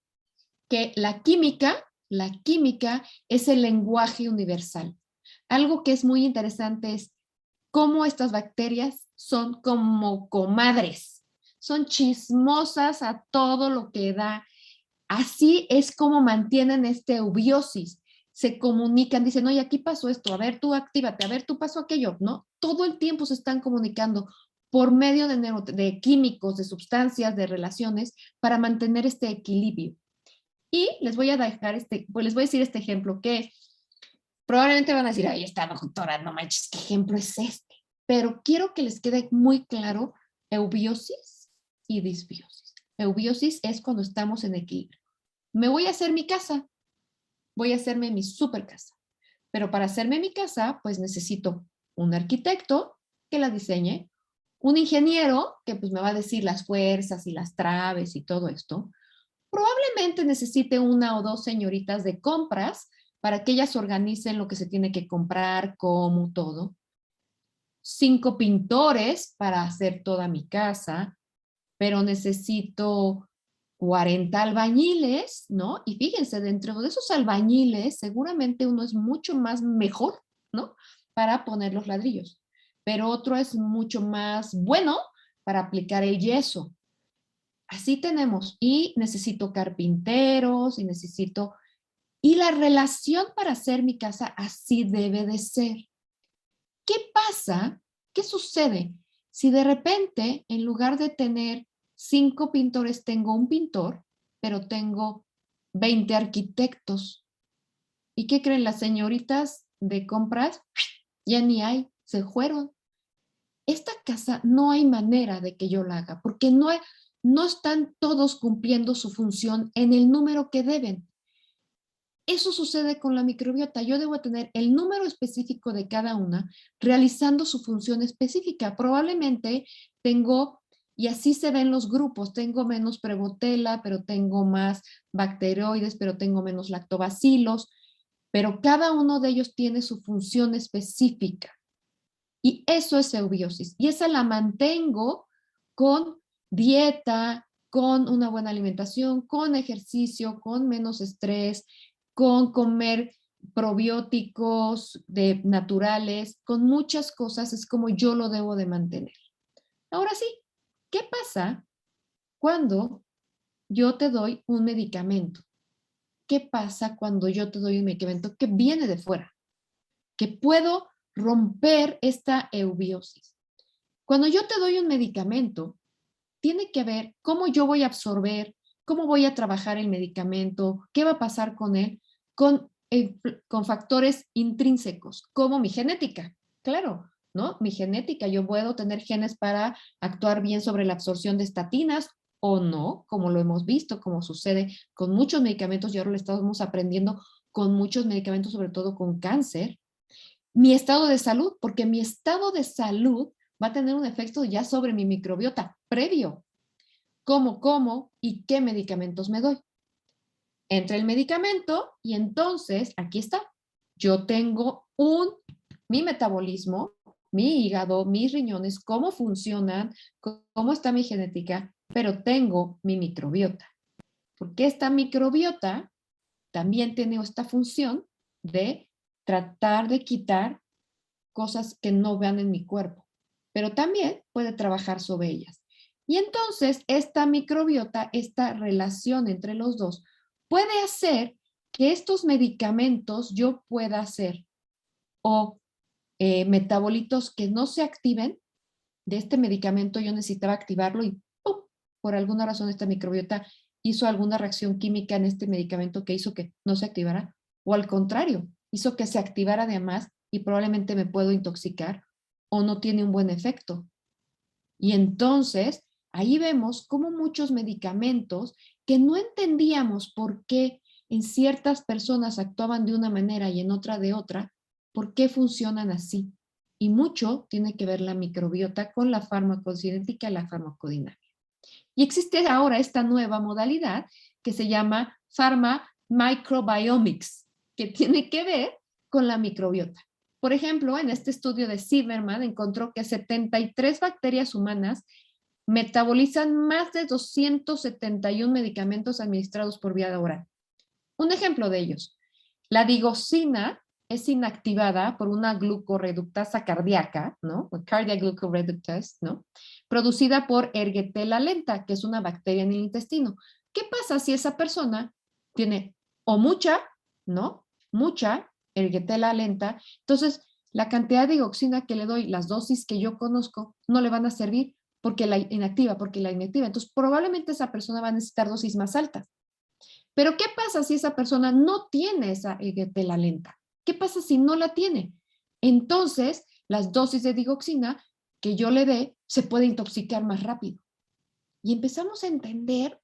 que la química es el lenguaje universal. Algo que es muy interesante es cómo estas bacterias son como comadres, son chismosas a todo lo que da. Así es como mantienen este eubiosis. Se comunican, dicen, oye, aquí pasó esto, a ver, tú actívate, a ver, tú pasó aquello, ¿no? Todo el tiempo se están comunicando por medio de químicos, de sustancias, de relaciones, para mantener este equilibrio. Y les voy a pues les voy a decir este ejemplo que probablemente van a decir, ay, esta doctora, no manches, ¿qué ejemplo es este? Pero quiero que les quede muy claro eubiosis y disbiosis. Eubiosis es cuando estamos en equilibrio. Me voy a hacer mi casa, voy a hacerme mi super casa. Pero para hacerme mi casa, pues necesito un arquitecto que la diseñe, un ingeniero que pues me va a decir las fuerzas y las traves y todo esto. Probablemente necesite una o dos señoritas de compras para que ellas organicen lo que se tiene que comprar, cómo, todo. 5 pintores para hacer toda mi casa, pero necesito 40 albañiles, ¿no? Y fíjense, dentro de esos albañiles, seguramente uno es mucho más mejor, ¿no? Para poner los ladrillos, pero otro es mucho más bueno para aplicar el yeso. Así tenemos, y necesito carpinteros, y la relación para hacer mi casa así debe de ser. ¿Qué pasa? ¿Qué sucede? Si de repente, en lugar de tener 5 pintores, tengo un pintor, pero tengo 20 arquitectos. ¿Y qué creen las señoritas de compras? Ya ni hay, se fueron. Esta casa no hay manera de que yo la haga, porque no están todos cumpliendo su función en el número que deben. Eso sucede con la microbiota. Yo debo tener el número específico de cada una realizando su función específica. Probablemente tengo, y así se ven los grupos, tengo menos Prevotella, pero tengo más bacteroides, pero tengo menos lactobacilos, pero cada uno de ellos tiene su función específica. Y eso es eubiosis. Y esa la mantengo con dieta, con una buena alimentación, con ejercicio, con menos estrés, con comer probióticos naturales, con muchas cosas, es como yo lo debo de mantener. Ahora sí, ¿qué pasa cuando yo te doy un medicamento? ¿Qué pasa cuando yo te doy un medicamento que viene de fuera? Que puedo romper esta eubiosis. Cuando yo te doy un medicamento, tiene que ver cómo yo voy a absorber, cómo voy a trabajar el medicamento, qué va a pasar con él, con factores intrínsecos, como mi genética. Claro, ¿no? Mi genética, yo puedo tener genes para actuar bien sobre la absorción de estatinas o no, como lo hemos visto, como sucede con muchos medicamentos y ahora lo estamos aprendiendo con muchos medicamentos, sobre todo con cáncer. Mi estado de salud, porque mi estado de salud va a tener un efecto ya sobre mi microbiota previo. ¿Cómo como y qué medicamentos me doy? Entra el medicamento y entonces, aquí está, yo tengo mi metabolismo, mi hígado, mis riñones, cómo funcionan, cómo está mi genética, pero tengo mi microbiota. Porque esta microbiota también tiene esta función de tratar de quitar cosas que no vean en mi cuerpo, pero también puede trabajar sobre ellas. Y entonces esta microbiota, esta relación entre los dos, puede hacer que estos medicamentos yo pueda hacer o metabolitos que no se activen de este medicamento, yo necesitaba activarlo y ¡pum! Por alguna razón esta microbiota hizo alguna reacción química en este medicamento que hizo que no se activara, o al contrario, hizo que se activara de más y probablemente me puedo intoxicar o no tiene un buen efecto. Y entonces ahí vemos cómo muchos medicamentos que no entendíamos por qué en ciertas personas actuaban de una manera y en otra de otra, por qué funcionan así. Y mucho tiene que ver la microbiota con la farmacocinética y la farmacodinámica. Y existe ahora esta nueva modalidad que se llama Pharma Microbiomics, que tiene que ver con la microbiota. Por ejemplo, en este estudio de Zimmerman encontró que 73 bacterias humanas metabolizan más de 271 medicamentos administrados por vía oral. Un ejemplo de ellos, la digoxina es inactivada por una glucorreductasa cardíaca, ¿no? Cardiac glucoreductase, ¿no? Producida por Ergetella lenta, que es una bacteria en el intestino. ¿Qué pasa si esa persona tiene o mucha, ¿no? Mucha Ergetella lenta. Entonces, la cantidad de digoxina que le doy, las dosis que yo conozco, no le van a servir porque la inactiva. Entonces, probablemente esa persona va a necesitar dosis más altas. Pero ¿qué pasa si esa persona no tiene esa Ergetella lenta? ¿Qué pasa si no la tiene? Entonces, las dosis de digoxina que yo le dé se puede intoxicar más rápido. Y empezamos a entender,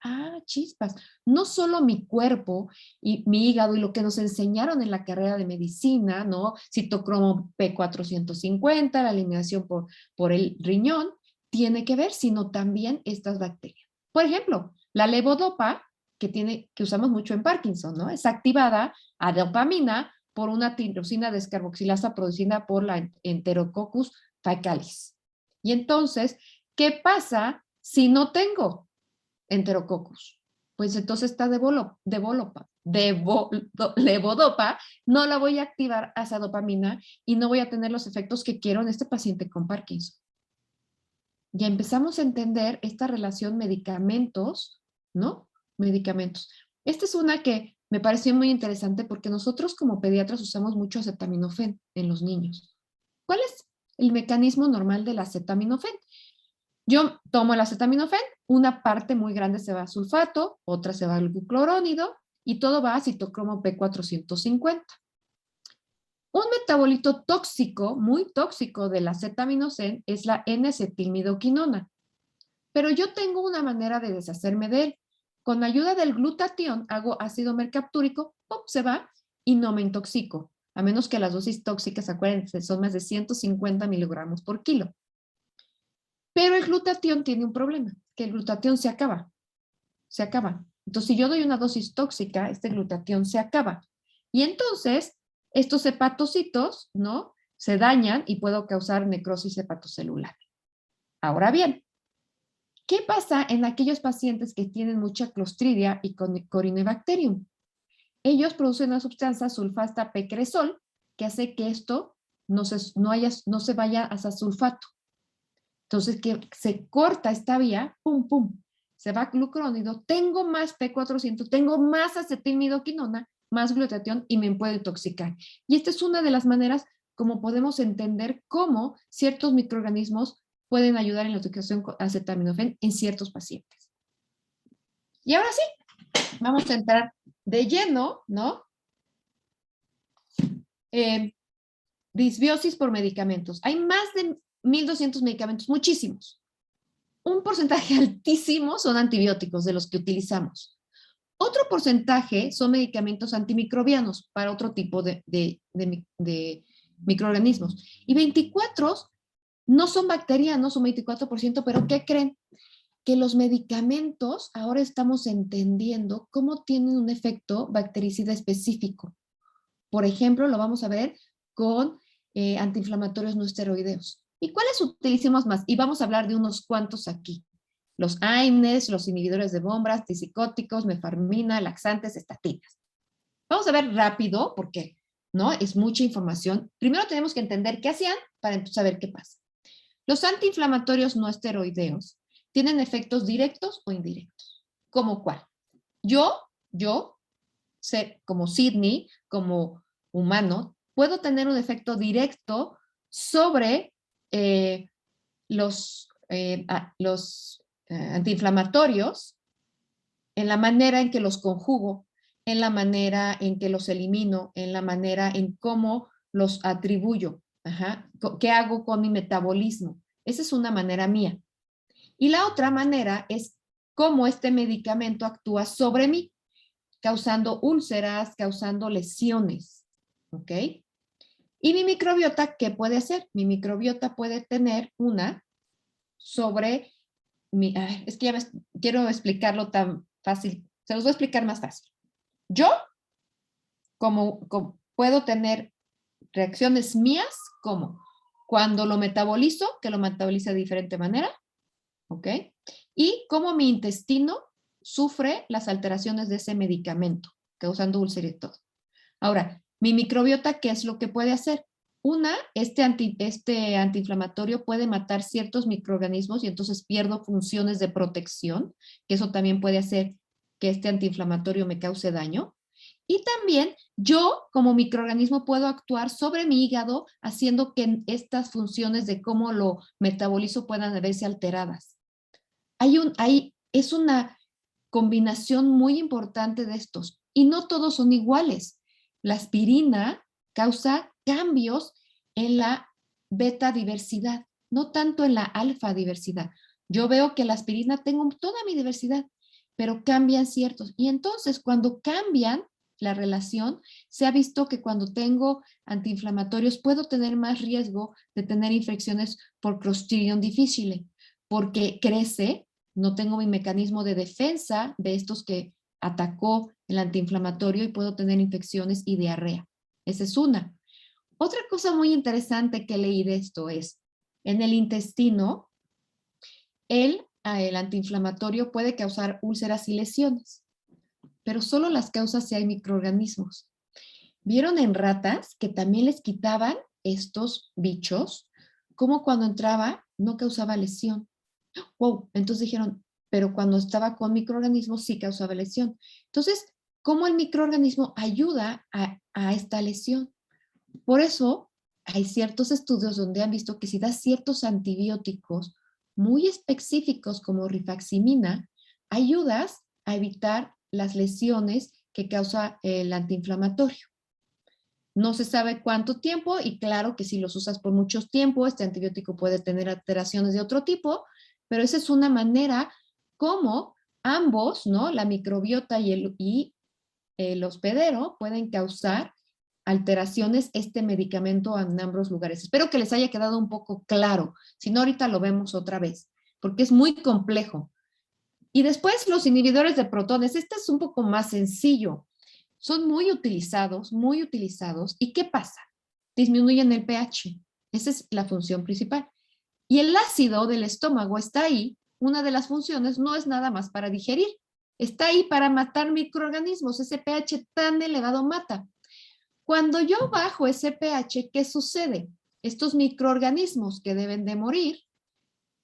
chispas, no solo mi cuerpo y mi hígado y lo que nos enseñaron en la carrera de medicina, ¿no? Citocromo P450, la eliminación por el riñón, tiene que ver, sino también estas bacterias. Por ejemplo, la levodopa, que usamos mucho en Parkinson, ¿no? Es activada a dopamina por una tirosina descarboxilasa producida por la Enterococcus faecalis. Y entonces, ¿qué pasa si no tengo Enterococcus? Pues entonces está levodopa, no la voy a activar a esa dopamina y no voy a tener los efectos que quiero en este paciente con Parkinson. Ya empezamos a entender esta relación medicamentos, ¿no? Medicamentos. Esta es una que me pareció muy interesante porque nosotros como pediatras usamos mucho acetaminofén en los niños. ¿Cuál es el mecanismo normal del acetaminofén? Yo tomo el acetaminofén, una parte muy grande se va a sulfato, otra se va al glucurónido y todo va a citocromo P450. Un metabolito tóxico, muy tóxico del acetaminofén es la N-acetilmidoquinona. Pero yo tengo una manera de deshacerme de él. Con ayuda del glutatión hago ácido mercaptúrico, ¡pum!, se va y no me intoxico. A menos que las dosis tóxicas, acuérdense, son más de 150 miligramos por kilo. Pero el glutatión tiene un problema, que el glutatión se acaba. Se acaba. Entonces, si yo doy una dosis tóxica, este glutatión se acaba. Y entonces, estos hepatocitos, ¿no?, se dañan y puedo causar necrosis hepatocelular. Ahora bien, ¿qué pasa en aquellos pacientes que tienen mucha Clostridia y Corynebacterium? Ellos producen una sustancia sulfasta P-cresol que hace que esto no se vaya hacia sulfato. Entonces, que se corta esta vía, pum, pum, se va glucurónido, tengo más P400, tengo más acetilmidoquinona, más glutatión y me puedo intoxicar. Y esta es una de las maneras como podemos entender cómo ciertos microorganismos pueden ayudar en la intoxicación con acetaminofén en ciertos pacientes. Y ahora sí, vamos a entrar de lleno, ¿no? Disbiosis por medicamentos. Hay más de 1,200 medicamentos, muchísimos. Un porcentaje altísimo son antibióticos de los que utilizamos. Otro porcentaje son medicamentos antimicrobianos para otro tipo de microorganismos. Y 24 no son bacterianos, un 24%, pero ¿qué creen? Que los medicamentos ahora estamos entendiendo cómo tienen un efecto bactericida específico. Por ejemplo, lo vamos a ver con antiinflamatorios no esteroideos. ¿Y cuáles utilizamos más? Y vamos a hablar de unos cuantos aquí. los AINES, los inhibidores de BOMB, antipsicóticos, mefarmina, laxantes, estatinas. Vamos a ver rápido porque, ¿no? Es mucha información. Primero tenemos que entender qué hacían para entonces saber qué pasa. Los antiinflamatorios no esteroideos tienen efectos directos o indirectos. ¿Cómo cuál? Yo sé, como Sydney, como humano, puedo tener un efecto directo sobre los antiinflamatorios en la manera en que los conjugo, en la manera en que los elimino, en la manera en cómo los atribuyo. Ajá. ¿Qué hago con mi metabolismo? Esa es una manera mía. Y la otra manera es cómo este medicamento actúa sobre mí, causando úlceras, causando lesiones. ¿Ok? Y mi microbiota, ¿qué puede hacer? Mi microbiota puede tener una sobre es que quiero explicarlo tan fácil. Se los voy a explicar más fácil. Yo, como puedo tener reacciones mías, como cuando lo metabolizo, que lo metaboliza de diferente manera, ¿ok? Y cómo mi intestino sufre las alteraciones de ese medicamento, causando úlcera y todo. Ahora, mi microbiota, ¿qué es lo que puede hacer? Este antiinflamatorio puede matar ciertos microorganismos y entonces pierdo funciones de protección, que eso también puede hacer que este antiinflamatorio me cause daño. Y también yo, como microorganismo, puedo actuar sobre mi hígado, haciendo que estas funciones de cómo lo metabolizo puedan verse alteradas. Es una combinación muy importante de estos y no todos son iguales. La aspirina causa cambios en la beta diversidad, no tanto en la alfa diversidad. Yo veo que la aspirina tengo toda mi diversidad, pero cambian ciertos. Y entonces cuando cambian la relación, se ha visto que cuando tengo antiinflamatorios puedo tener más riesgo de tener infecciones por Clostridium difficile, porque crece, no tengo mi mecanismo de defensa de estos que atacó el antiinflamatorio y puedo tener infecciones y diarrea. Esa es una. Otra cosa muy interesante que leí de esto es, en el intestino, el antiinflamatorio puede causar úlceras y lesiones, pero solo las causa si hay microorganismos. ¿Vieron en ratas que también les quitaban estos bichos? Como cuando entraba no causaba lesión. Wow, entonces dijeron, pero cuando estaba con microorganismos sí causaba lesión. Entonces, ¿cómo el microorganismo ayuda a esta lesión? Por eso hay ciertos estudios donde han visto que si das ciertos antibióticos muy específicos como rifaximina, ayudas a evitar las lesiones que causa el antiinflamatorio. No se sabe cuánto tiempo y claro que si los usas por mucho tiempo, este antibiótico puede tener alteraciones de otro tipo, pero esa es una manera como ambos, ¿no? La microbiota y el hospedero pueden causar alteraciones este medicamento en ambos lugares. Espero que les haya quedado un poco claro, si no ahorita lo vemos otra vez, porque es muy complejo. Y después los inhibidores de protones, este es un poco más sencillo. Son muy utilizados, muy utilizados. ¿Y qué pasa? Disminuyen el pH. Esa es la función principal. Y el ácido del estómago está ahí. Una de las funciones no es nada más para digerir. Está ahí para matar microorganismos. Ese pH tan elevado mata. Cuando yo bajo ese pH, ¿qué sucede? Estos microorganismos que deben de morir,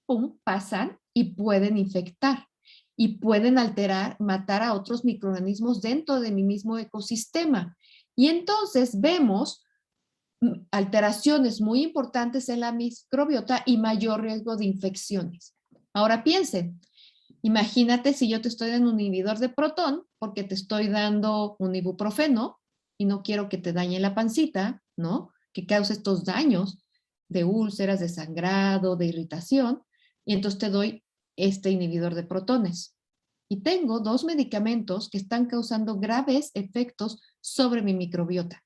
pum, pasan y pueden infectar y pueden alterar, matar a otros microorganismos dentro de mi mismo ecosistema. Y entonces vemos alteraciones muy importantes en la microbiota y mayor riesgo de infecciones. Ahora piensen, imagínate si yo te estoy dando un inhibidor de protón porque te estoy dando un ibuprofeno y no quiero que te dañe la pancita, ¿no? Que cause estos daños de úlceras, de sangrado, de irritación, y entonces te doy este inhibidor de protones. Y tengo dos medicamentos que están causando graves efectos sobre mi microbiota,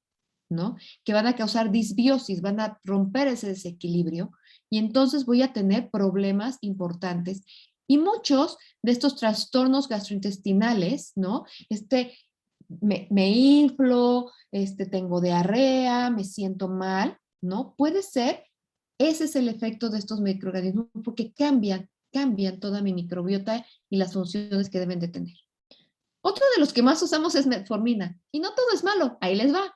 ¿no? Que van a causar disbiosis, van a romper ese desequilibrio y entonces voy a tener problemas importantes. Y muchos de estos trastornos gastrointestinales, ¿no? Me inflo, tengo diarrea, me siento mal, ¿no? Puede ser, ese es el efecto de estos microorganismos porque cambian cambian toda mi microbiota y las funciones que deben de tener. Otro de los que más usamos es metformina. Y no todo es malo, ahí les va.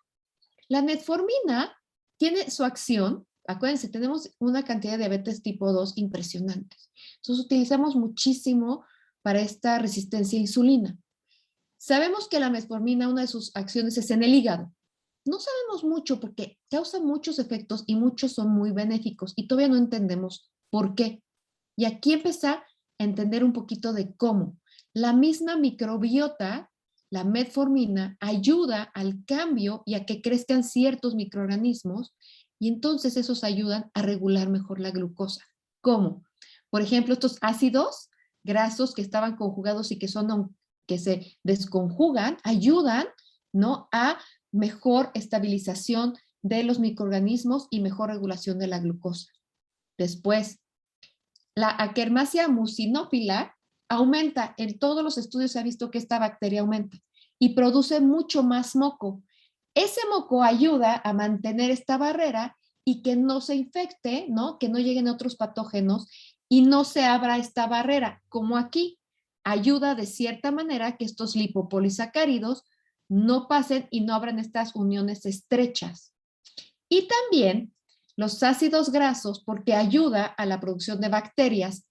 La metformina tiene su acción, acuérdense, tenemos una cantidad de diabetes tipo 2 impresionantes. Entonces utilizamos muchísimo para esta resistencia a insulina. Sabemos que la metformina, una de sus acciones es en el hígado. No sabemos mucho porque causa muchos efectos y muchos son muy benéficos y todavía no entendemos por qué. Y aquí empezar a entender un poquito de cómo. La misma microbiota, la metformina, ayuda al cambio y a que crezcan ciertos microorganismos y entonces esos ayudan a regular mejor la glucosa. ¿Cómo? Por ejemplo, estos ácidos grasos que estaban conjugados y que son que se desconjugan, ayudan, ¿no?, a mejor estabilización de los microorganismos y mejor regulación de la glucosa. Después, la Akkermansia mucinophila aumenta. En todos los estudios se ha visto que esta bacteria aumenta y produce mucho más moco. Ese moco ayuda a mantener esta barrera y que no se infecte, ¿no?, que no lleguen otros patógenos y no se abra esta barrera, como aquí. Ayuda de cierta manera que estos lipopolisacáridos no pasen y no abran estas uniones estrechas. Y también los ácidos grasos, porque ayuda a la producción de bacterias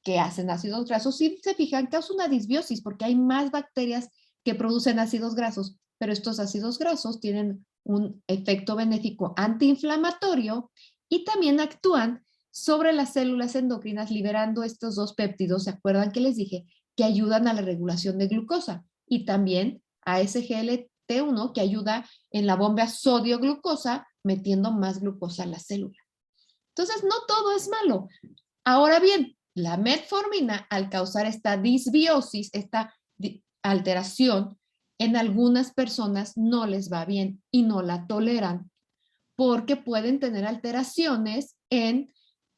que hacen ácidos grasos. Si se fijan, causa una disbiosis porque hay más bacterias que producen ácidos grasos, pero estos ácidos grasos tienen un efecto benéfico antiinflamatorio y también actúan sobre las células endocrinas liberando estos dos péptidos, ¿se acuerdan que les dije? Que ayudan a la regulación de glucosa y también a SGLT1 que ayuda en la bomba sodio-glucosa metiendo más glucosa a la célula. Entonces, no todo es malo. Ahora bien, la metformina, al causar esta disbiosis, esta alteración, en algunas personas no les va bien y no la toleran porque pueden tener alteraciones en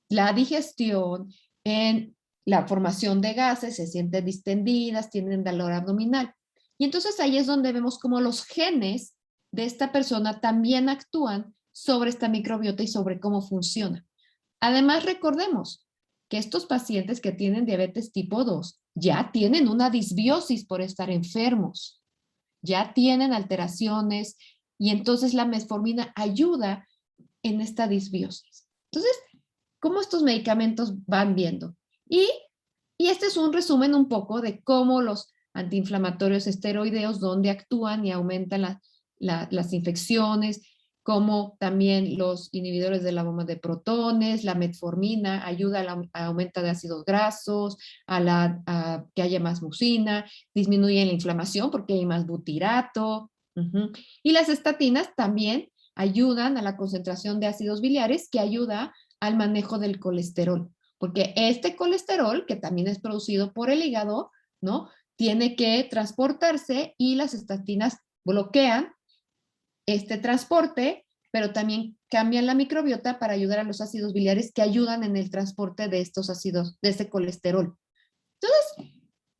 la digestión, en la formación de gases, se sienten distendidas, tienen dolor abdominal. Y entonces ahí es donde vemos cómo los genes de esta persona también actúan sobre esta microbiota y sobre cómo funciona. Además, recordemos que estos pacientes que tienen diabetes tipo 2 ya tienen una disbiosis por estar enfermos, ya tienen alteraciones y entonces la metformina ayuda en esta disbiosis. Entonces, ¿cómo estos medicamentos van viendo? Y este es un resumen un poco de cómo los antiinflamatorios esteroideos, dónde actúan y aumentan las infecciones, como también los inhibidores de la bomba de protones, la metformina ayuda a aumento de ácidos grasos, a que haya más mucina, disminuye la inflamación porque hay más butirato. Y las estatinas también ayudan a la concentración de ácidos biliares que ayuda al manejo del colesterol, porque este colesterol, que también es producido por el hígado, ¿no?, tiene que transportarse y las estatinas bloquean este transporte, pero también cambian la microbiota para ayudar a los ácidos biliares que ayudan en el transporte de estos ácidos, de ese colesterol. Entonces,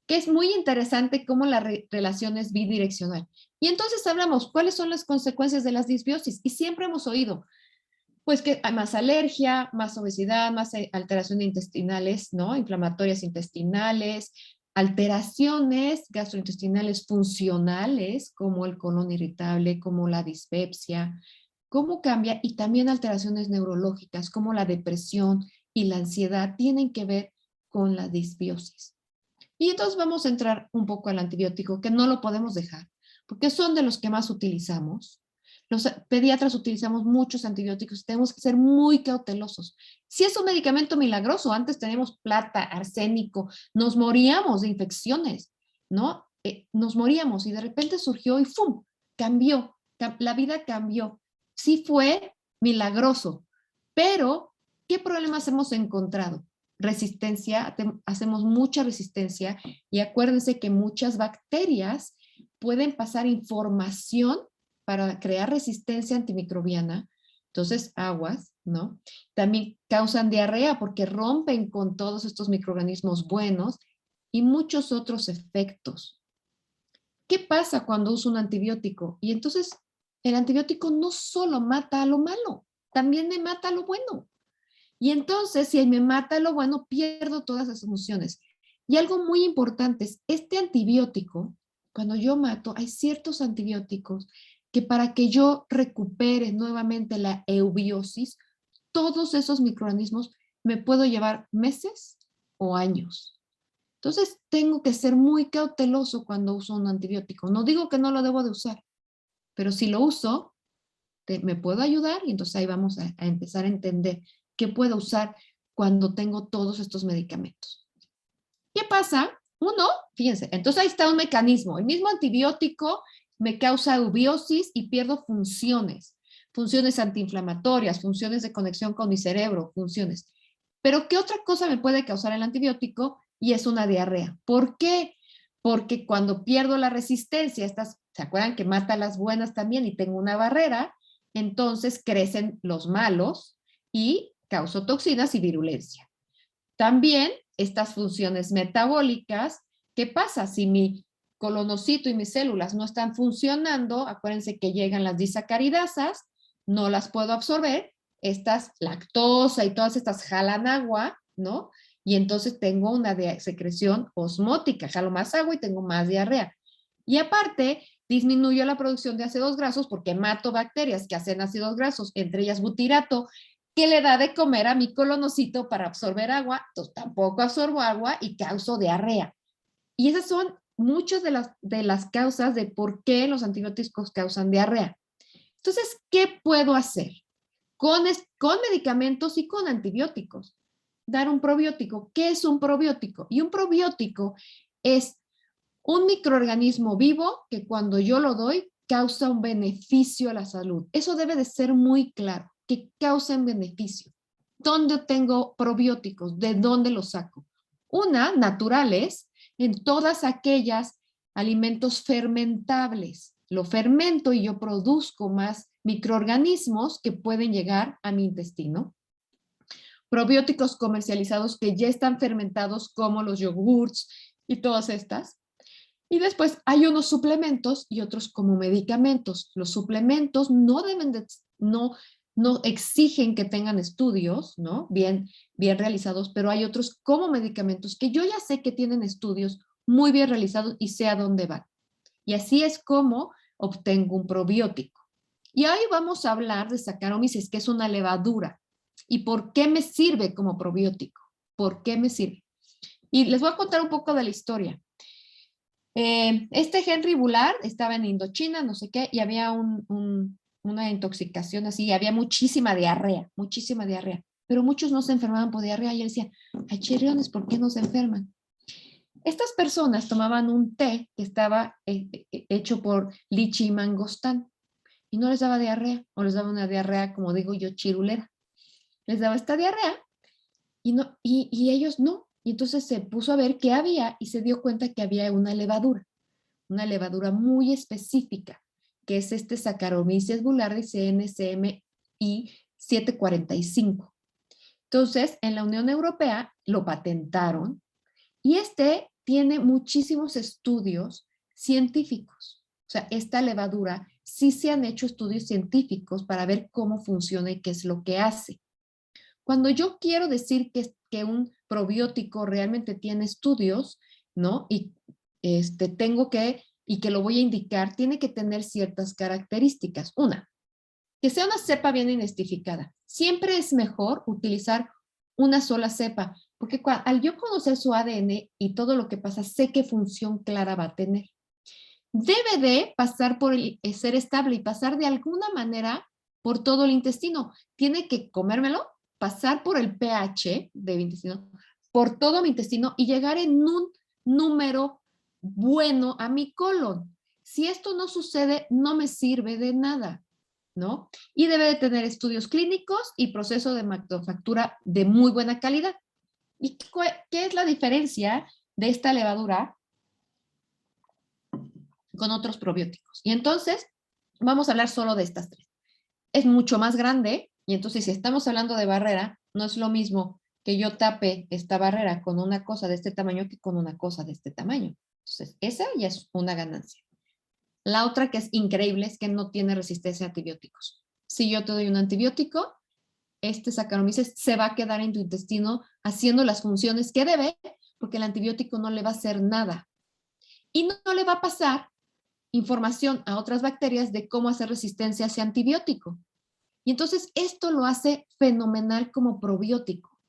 que es muy interesante cómo la relación es bidireccional. Y entonces hablamos, ¿cuáles son las consecuencias de las disbiosis? Y siempre hemos oído, pues que hay más alergia, más obesidad, más alteraciones intestinales, ¿no?, inflamatorias intestinales, alteraciones gastrointestinales funcionales, como el colon irritable, como la dispepsia, cómo cambia, y también alteraciones neurológicas, como la depresión y la ansiedad, tienen que ver con la disbiosis. Y entonces vamos a entrar un poco al antibiótico, que no lo podemos dejar, porque son de los que más utilizamos. Los pediatras utilizamos muchos antibióticos y tenemos que ser muy cautelosos. Si es un medicamento milagroso, antes teníamos plata, arsénico, nos moríamos de infecciones, ¿no? Nos moríamos y de repente surgió y ¡fum! Cambió, la vida cambió. Sí fue milagroso, pero ¿qué problemas hemos encontrado? Resistencia, hacemos mucha resistencia y acuérdense que muchas bacterias pueden pasar información para crear resistencia antimicrobiana. Entonces, aguas, ¿no? También causan diarrea porque rompen con todos estos microorganismos buenos y muchos otros efectos. ¿Qué pasa cuando uso un antibiótico? Y entonces, el antibiótico no solo mata a lo malo, también me mata a lo bueno. Y entonces, si me mata lo bueno, pierdo todas las emociones. Y algo muy importante es, este antibiótico, cuando yo mato, hay ciertos antibióticos que para que yo recupere nuevamente la eubiosis, todos esos microorganismos me puedo llevar meses o años. Entonces, tengo que ser muy cauteloso cuando uso un antibiótico. No digo que no lo debo de usar, pero si lo uso, me puedo ayudar y entonces ahí vamos a empezar a entender qué puedo usar cuando tengo todos estos medicamentos. ¿Qué pasa? Uno, fíjense, entonces ahí está un mecanismo. El mismo antibiótico me causa eubiosis y pierdo funciones, funciones antiinflamatorias, funciones de conexión con mi cerebro, funciones. Pero ¿qué otra cosa me puede causar el antibiótico? Y es una diarrea. ¿Por qué? Porque cuando pierdo la resistencia, estas, ¿se acuerdan que mata las buenas también y tengo una barrera? Entonces crecen los malos y causo toxinas y virulencia. También estas funciones metabólicas, ¿qué pasa si mi colonocito y mis células no están funcionando? Acuérdense que llegan las disacaridasas, no las puedo absorber, estas lactosa y todas estas jalan agua, ¿no? Y entonces tengo una secreción osmótica, jalo más agua y tengo más diarrea. Y aparte, disminuyo la producción de ácidos grasos porque mato bacterias que hacen ácidos grasos, entre ellas butirato, que le da de comer a mi colonocito para absorber agua, entonces tampoco absorbo agua y causo diarrea. Y esas son muchas de las causas de por qué los antibióticos causan diarrea. Entonces, ¿qué puedo hacer? Con medicamentos y con antibióticos. Dar un probiótico. ¿Qué es un probiótico? Y un probiótico es un microorganismo vivo que cuando yo lo doy causa un beneficio a la salud. Eso debe de ser muy claro, que causen beneficio. ¿Dónde tengo probióticos? ¿De dónde los saco? Una, naturales, en todas aquellas alimentos fermentables. Lo fermento y yo produzco más microorganismos que pueden llegar a mi intestino. Probióticos comercializados que ya están fermentados como los yogurts y todas estas. Y después hay unos suplementos y otros como medicamentos. Los suplementos no deben de, no exigen que tengan estudios, ¿no? Bien realizados, pero hay otros como medicamentos que yo ya sé que tienen estudios muy bien realizados y sé a dónde van. Y así es como obtengo un probiótico. Y hoy vamos a hablar de Saccharomyces, que es una levadura. ¿Y por qué me sirve como probiótico? ¿Por qué me sirve? Y les voy a contar un poco de la historia. Este Henry Bullard estaba en Indochina, no sé qué, y había una intoxicación así, había muchísima diarrea, pero muchos no se enfermaban por diarrea y él decía, ay, chirriones, ¿por qué no se enferman? Estas personas tomaban un té que estaba hecho por lichi y mangostán y no les daba diarrea, o les daba una diarrea, como digo yo, chirulera. Les daba esta diarrea y, no, y ellos no. Y entonces se puso a ver qué había y se dio cuenta que había una levadura muy específica, que es este Saccharomyces boulardii CNCMI 745. Entonces, en la Unión Europea lo patentaron y este tiene muchísimos estudios científicos. O sea, esta levadura sí se han hecho estudios científicos para ver cómo funciona y qué es lo que hace. Cuando yo quiero decir que un probiótico realmente tiene estudios, ¿no? Y y que lo voy a indicar, tiene que tener ciertas características. Una, que sea una cepa bien identificada. Siempre es mejor utilizar una sola cepa, porque al yo conocer su ADN y todo lo que pasa, sé qué función clara va a tener. Debe de pasar por ser estable y pasar de alguna manera por todo el intestino. Tiene que comérmelo, pasar por el pH del intestino, por todo mi intestino y llegar en un número bueno a mi colon. Si esto no sucede, no me sirve de nada, ¿no? Y debe de tener estudios clínicos y proceso de manufactura de muy buena calidad. ¿Y qué es la diferencia de esta levadura con otros probióticos? Y entonces, vamos a hablar solo de estas tres. Es mucho más grande y entonces si estamos hablando de barrera, no es lo mismo que yo tape esta barrera con una cosa de este tamaño que con una cosa de este tamaño. Entonces, esa ya es una ganancia. La otra que es increíble es que no tiene resistencia a antibióticos. Si yo te doy un antibiótico, este Saccharomyces se va a quedar en tu intestino haciendo las funciones que debe, porque el antibiótico no le va a hacer nada. Y no le va a pasar información a otras bacterias de cómo hacer resistencia a ese antibiótico. Y entonces esto lo hace fenomenal como probiótico.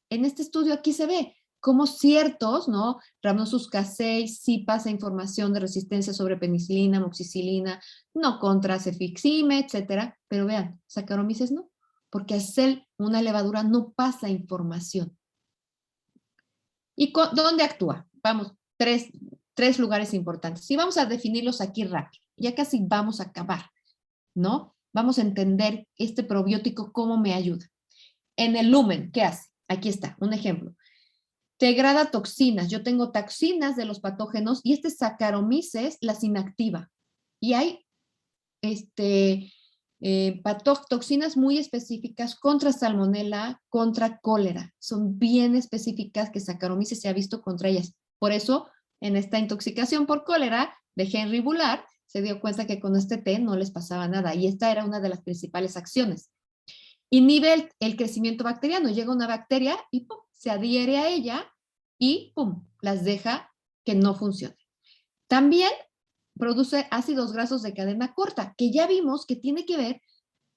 En este estudio aquí se ve cómo ciertos, ¿no? Rhamnosus casei sí pasa información de resistencia sobre penicilina, amoxicilina, no contra cefixime, etcétera. Pero vean, Saccharomyces no, porque al ser una levadura no pasa información. ¿Y dónde actúa? Vamos, tres lugares importantes. Y vamos a definirlos aquí rápido. Ya casi vamos a acabar, ¿no? Vamos a entender este probiótico, cómo me ayuda. En el lumen, ¿qué hace? Aquí está, un ejemplo. Degrada toxinas. Yo tengo toxinas de los patógenos y este Saccharomyces las inactiva. Y hay toxinas muy específicas contra salmonela, contra cólera. Son bien específicas que Saccharomyces se ha visto contra ellas. Por eso, en esta intoxicación por cólera de Henry Bullard, se dio cuenta que con este té no les pasaba nada. Y esta era una de las principales acciones. Inhibe el crecimiento bacteriano. Llega una bacteria y ¡pum!, se adhiere a ella y ¡pum!, las deja que no funcionen. También produce ácidos grasos de cadena corta, que ya vimos que tiene que ver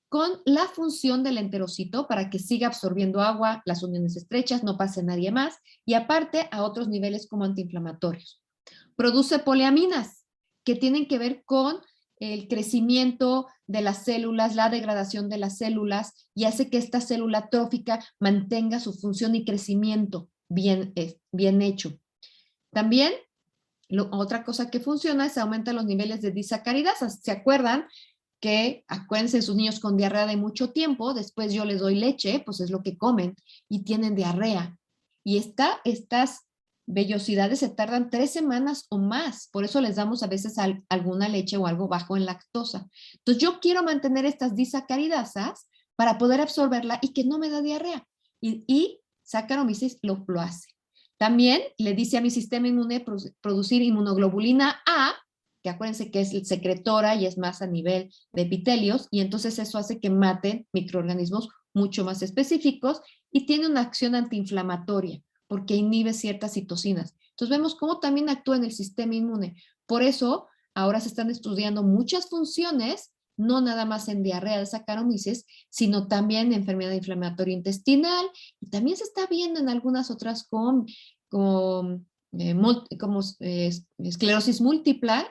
con la función del enterocito para que siga absorbiendo agua, las uniones estrechas, no pase nadie más, y aparte a otros niveles como antiinflamatorios. Produce poliaminas, que tienen que ver con el crecimiento de las células, la degradación de las células, y hace que esta célula trófica mantenga su función y crecimiento bien hecho. También, otra cosa que funciona es aumentar los niveles de disacaridasas. ¿Se acuerdan? Que acuérdense, sus niños con diarrea de mucho tiempo, después yo les doy leche, pues es lo que comen, y tienen diarrea. Y estas vellosidades se tardan 3 semanas o más, por eso les damos a veces alguna leche o algo bajo en lactosa. Entonces yo quiero mantener estas disacaridasas para poder absorberla y que no me da diarrea. Y Saccharomyces lo hace. También le dice a mi sistema inmune producir inmunoglobulina A, que acuérdense que es secretora y es más a nivel de epitelios, y entonces eso hace que maten microorganismos mucho más específicos y tiene una acción antiinflamatoria porque inhibe ciertas citocinas. Entonces vemos cómo también actúa en el sistema inmune. Por eso ahora se están estudiando muchas funciones, no nada más en diarrea de Saccharomyces, sino también en enfermedad inflamatoria intestinal, y también se está viendo en algunas otras como esclerosis múltiple,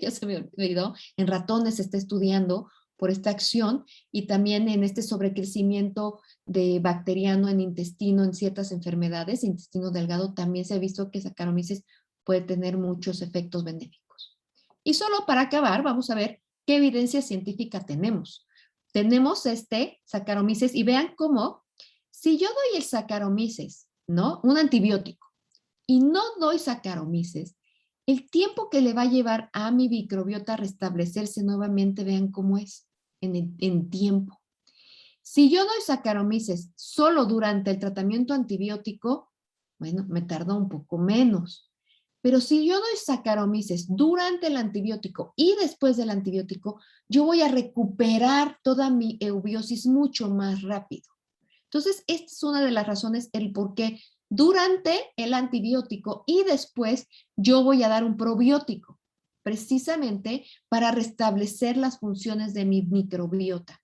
ya se me olvidó, en ratones se está estudiando por esta acción, y también en este sobrecrecimiento de bacteriano en intestino en ciertas enfermedades, intestino delgado, también se ha visto que Saccharomyces puede tener muchos efectos benéficos. Y solo para acabar, vamos a ver qué evidencia científica tenemos. Tenemos este Saccharomyces y vean cómo, si yo doy el Saccharomyces, ¿no?, un antibiótico, y no doy Saccharomyces, el tiempo que le va a llevar a mi microbiota a restablecerse nuevamente, vean cómo es en tiempo. Si yo doy Saccharomyces solo durante el tratamiento antibiótico, bueno, me tarda un poco menos. Pero si yo doy Saccharomyces durante el antibiótico y después del antibiótico, yo voy a recuperar toda mi eubiosis mucho más rápido. Entonces, esta es una de las razones, el por qué durante el antibiótico y después yo voy a dar un probiótico, precisamente para restablecer las funciones de mi microbiota.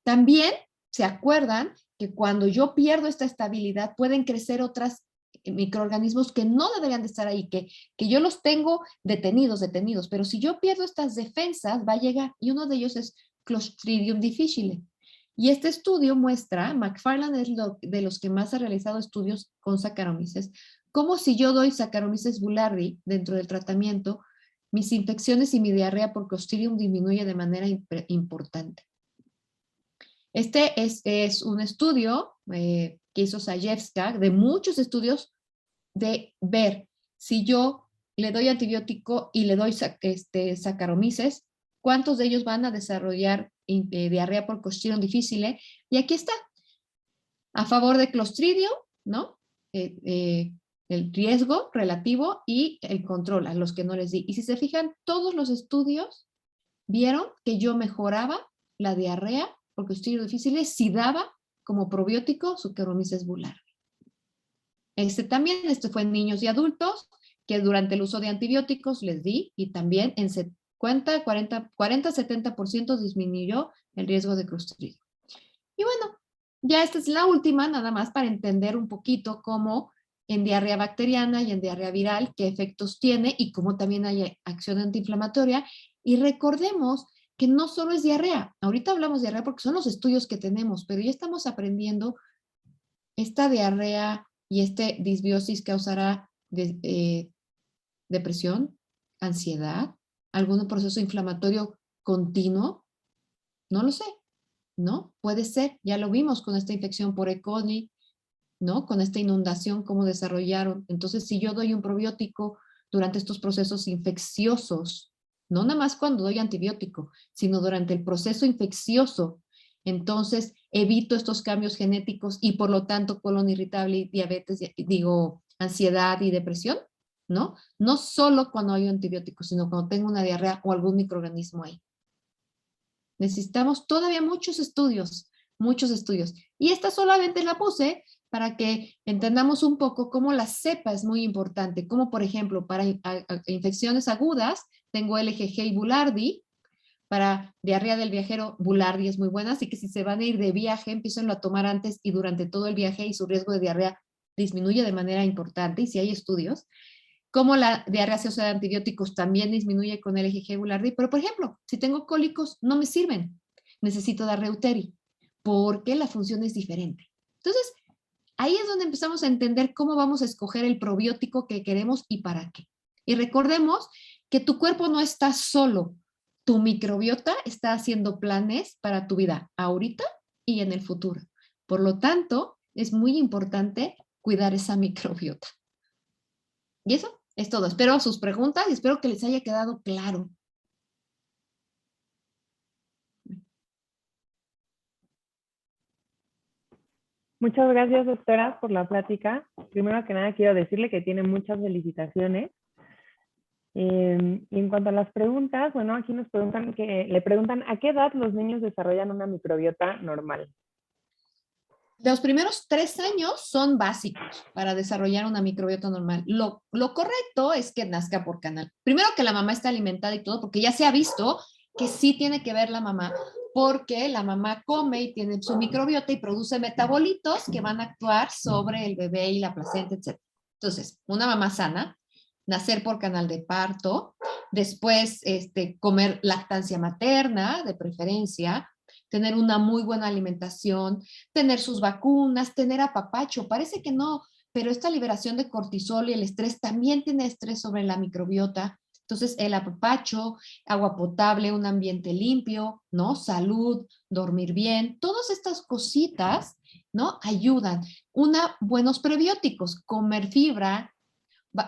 También se acuerdan que cuando yo pierdo esta estabilidad pueden crecer otros microorganismos que no deberían de estar ahí, que yo los tengo detenidos, pero si yo pierdo estas defensas va a llegar, y uno de ellos es Clostridium difficile. Y este estudio muestra, McFarland es de los que más ha realizado estudios con Saccharomyces, como si yo doy Saccharomyces boulardii dentro del tratamiento, mis infecciones y mi diarrea por Clostridium disminuye de manera importante. Este es un estudio que hizo Zajewska, de muchos estudios, de ver si yo le doy antibiótico y le doy Saccharomyces, cuántos de ellos van a desarrollar diarrea por Clostridium difficile. Y aquí está, a favor de Clostridium, ¿no? El riesgo relativo y el control a los que no les di. Y si se fijan, todos los estudios vieron que yo mejoraba la diarrea Clostridium difficile si daba como probiótico Saccharomyces boulardii. Este fue en niños y adultos, que durante el uso de antibióticos les di, y también en 40-70% disminuyó el riesgo de Clostridium. Y bueno, ya esta es la última, nada más para entender un poquito cómo en diarrea bacteriana y en diarrea viral, qué efectos tiene y cómo también hay acción antiinflamatoria. Y recordemos que no solo es diarrea, ahorita hablamos de diarrea porque son los estudios que tenemos, pero ya estamos aprendiendo esta diarrea y este disbiosis causará depresión, ansiedad, algún proceso inflamatorio continuo, no lo sé, ¿no? Puede ser, ya lo vimos con esta infección por E. coli, ¿no? Con esta inundación, cómo desarrollaron. Entonces, si yo doy un probiótico durante estos procesos infecciosos, no nada más cuando doy antibiótico, sino durante el proceso infeccioso, entonces evito estos cambios genéticos y por lo tanto colon irritable, diabetes, ansiedad y depresión, ¿no? No solo cuando hay antibióticos, sino cuando tengo una diarrea o algún microorganismo ahí. Necesitamos todavía muchos estudios, muchos estudios. Y esta solamente la puse para que entendamos un poco cómo la cepa es muy importante, como por ejemplo para infecciones agudas, tengo LGG y Boulardii, para diarrea del viajero, Boulardii es muy buena, así que si se van a ir de viaje, empiecen a tomar antes y durante todo el viaje y su riesgo de diarrea disminuye de manera importante, y si hay estudios. Como la diarrea asociada a antibióticos también disminuye con el LGG Boulardii, pero por ejemplo, si tengo cólicos, no me sirven. Necesito dar Reuteri, porque la función es diferente. Entonces, ahí es donde empezamos a entender cómo vamos a escoger el probiótico que queremos y para qué. Y recordemos que tu cuerpo no está solo. Tu microbiota está haciendo planes para tu vida ahorita y en el futuro. Por lo tanto, es muy importante cuidar esa microbiota. Y eso es todo. Espero sus preguntas y espero que les haya quedado claro. Muchas gracias, doctora, por la plática. Primero que nada, quiero decirle que tiene muchas felicitaciones. Y en cuanto a las preguntas, bueno, aquí nos preguntan le preguntan ¿a qué edad los niños desarrollan una microbiota normal? Los primeros 3 años son básicos para desarrollar una microbiota normal. Lo correcto es que nazca por canal. Primero que la mamá esté alimentada y todo, porque ya se ha visto que sí tiene que ver la mamá, porque la mamá come y tiene su microbiota y produce metabolitos que van a actuar sobre el bebé y la placenta, etc. Entonces, una mamá sana, nacer por canal de parto, después comer lactancia materna, de preferencia, tener una muy buena alimentación, tener sus vacunas, tener apapacho. Parece que no, pero esta liberación de cortisol y el estrés también tiene estrés sobre la microbiota. Entonces, el apapacho, agua potable, un ambiente limpio, ¿no? Salud, dormir bien, todas estas cositas, ¿no? Ayudan. Buenos prebióticos, comer fibra,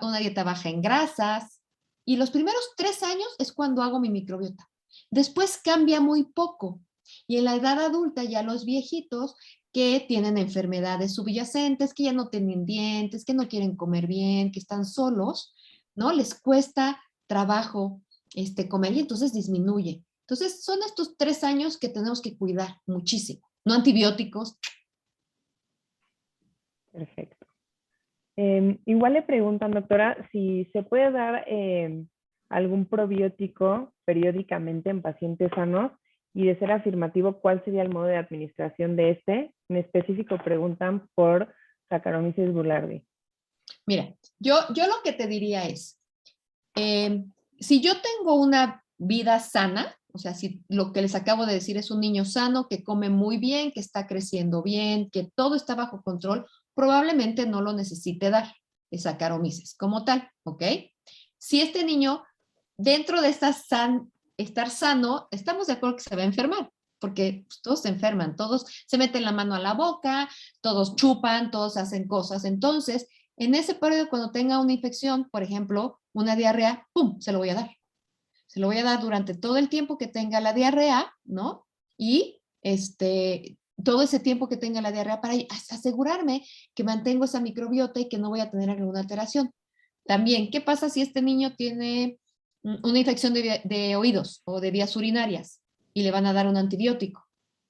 una dieta baja en grasas. Y los primeros 3 años es cuando hago mi microbiota. Después cambia muy poco. Y en la edad adulta ya los viejitos que tienen enfermedades subyacentes, que ya no tienen dientes, que no quieren comer bien, que están solos, ¿no? Les cuesta trabajo comer y entonces disminuye. Entonces son estos 3 años que tenemos que cuidar muchísimo. No antibióticos. Perfecto. Igual le preguntan, doctora, si se puede dar algún probiótico periódicamente en pacientes sanos y de ser afirmativo, ¿cuál sería el modo de administración de este? En específico preguntan por Saccharomyces boulardii. Mira, yo lo que te diría es, si yo tengo una vida sana, o sea, si lo que les acabo de decir es un niño sano, que come muy bien, que está creciendo bien, que todo está bajo control, probablemente no lo necesite dar, de Saccharomyces como tal, ¿ok? Si este niño, dentro de estar sano, estamos de acuerdo que se va a enfermar, porque pues, todos se enferman, todos se meten la mano a la boca, todos chupan, todos hacen cosas. Entonces, en ese periodo, cuando tenga una infección, por ejemplo, una diarrea, ¡pum!, se lo voy a dar. Se lo voy a dar durante todo el tiempo que tenga la diarrea, ¿no? Y todo ese tiempo que tenga la diarrea para asegurarme que mantengo esa microbiota y que no voy a tener alguna alteración. También, ¿qué pasa si este niño tiene una infección de oídos o de vías urinarias y le van a dar un antibiótico?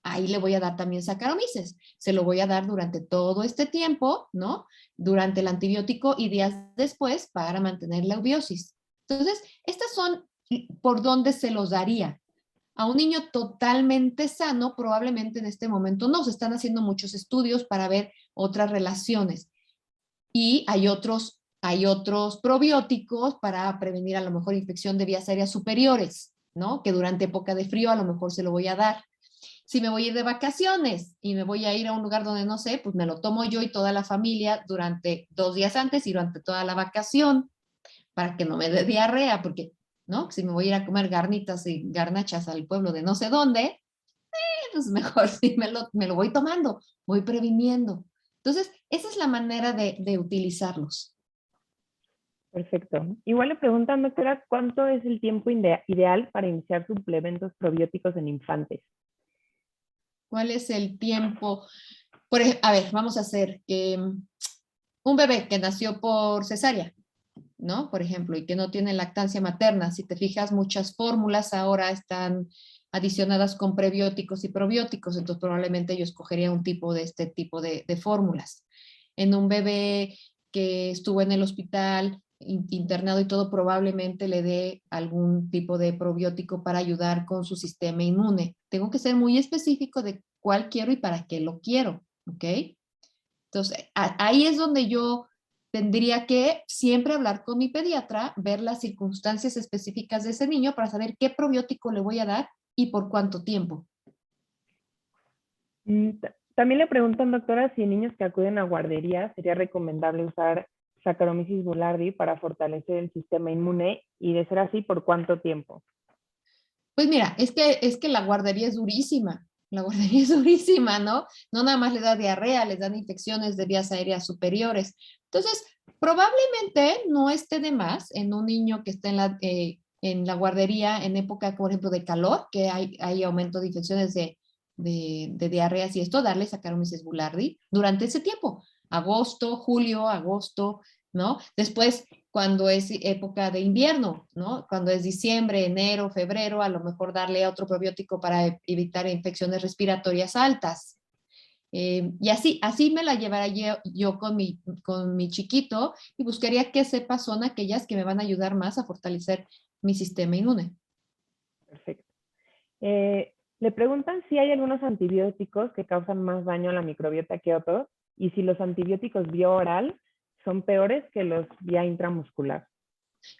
ahí le voy a dar también Saccharomyces. Se lo voy a dar durante todo este tiempo, ¿no? Durante el antibiótico y días después para mantener la eubiosis. Entonces, estas son por dónde se los daría. A un niño totalmente sano, probablemente en este momento no. Se están haciendo muchos estudios para ver otras relaciones. Y hay otros probióticos para prevenir a lo mejor infección de vías aéreas superiores, ¿no? Que durante época de frío a lo mejor se lo voy a dar. Si me voy a ir de vacaciones y me voy a ir a un lugar donde no sé, pues me lo tomo yo y toda la familia durante 2 días antes y durante toda la vacación para que no me dé diarrea, porque, ¿no? Si me voy a ir a comer garnitas y garnachas al pueblo de no sé dónde, pues mejor sí me lo voy tomando, voy previniendo. Entonces, esa es la manera de utilizarlos. Perfecto. Igual le preguntan, doctora, ¿cuánto es el tiempo ideal para iniciar suplementos probióticos en infantes? ¿Cuál es el tiempo? A ver, vamos a hacer un bebé que nació por cesárea, ¿no? Por ejemplo, y que no tiene lactancia materna. Si te fijas, muchas fórmulas ahora están adicionadas con prebióticos y probióticos, entonces probablemente yo escogería un tipo de este tipo de fórmulas. En un bebé que estuvo en el hospital internado y todo, probablemente le dé algún tipo de probiótico para ayudar con su sistema inmune. Tengo que ser muy específico de cuál quiero y para qué lo quiero, ¿ok? Entonces, ahí es donde yo tendría que siempre hablar con mi pediatra, ver las circunstancias específicas de ese niño para saber qué probiótico le voy a dar y por cuánto tiempo. También le preguntan, doctora, si en niños que acuden a guarderías sería recomendable usar Saccharomyces boulardii para fortalecer el sistema inmune y de ser así, ¿por cuánto tiempo? Pues mira, es que la guardería es durísima. La guardería es durísima, ¿no? No nada más le da diarrea, les dan infecciones de vías aéreas superiores. Entonces, probablemente no esté de más en un niño que esté en la guardería en época, por ejemplo, de calor, que hay aumento de infecciones de diarreas y esto, darle Saccharomyces boulardii durante ese tiempo, agosto, julio, agosto, ¿no? Después, cuando es época de invierno, ¿no? Cuando es diciembre, enero, febrero, a lo mejor darle otro probiótico para evitar infecciones respiratorias altas. Y así me la llevaría yo con mi chiquito y buscaría que sepa son aquellas que me van a ayudar más a fortalecer mi sistema inmune. Perfecto. Le preguntan si hay algunos antibióticos que causan más daño a la microbiota que otros y si los antibióticos vía oral son peores que los vía intramuscular.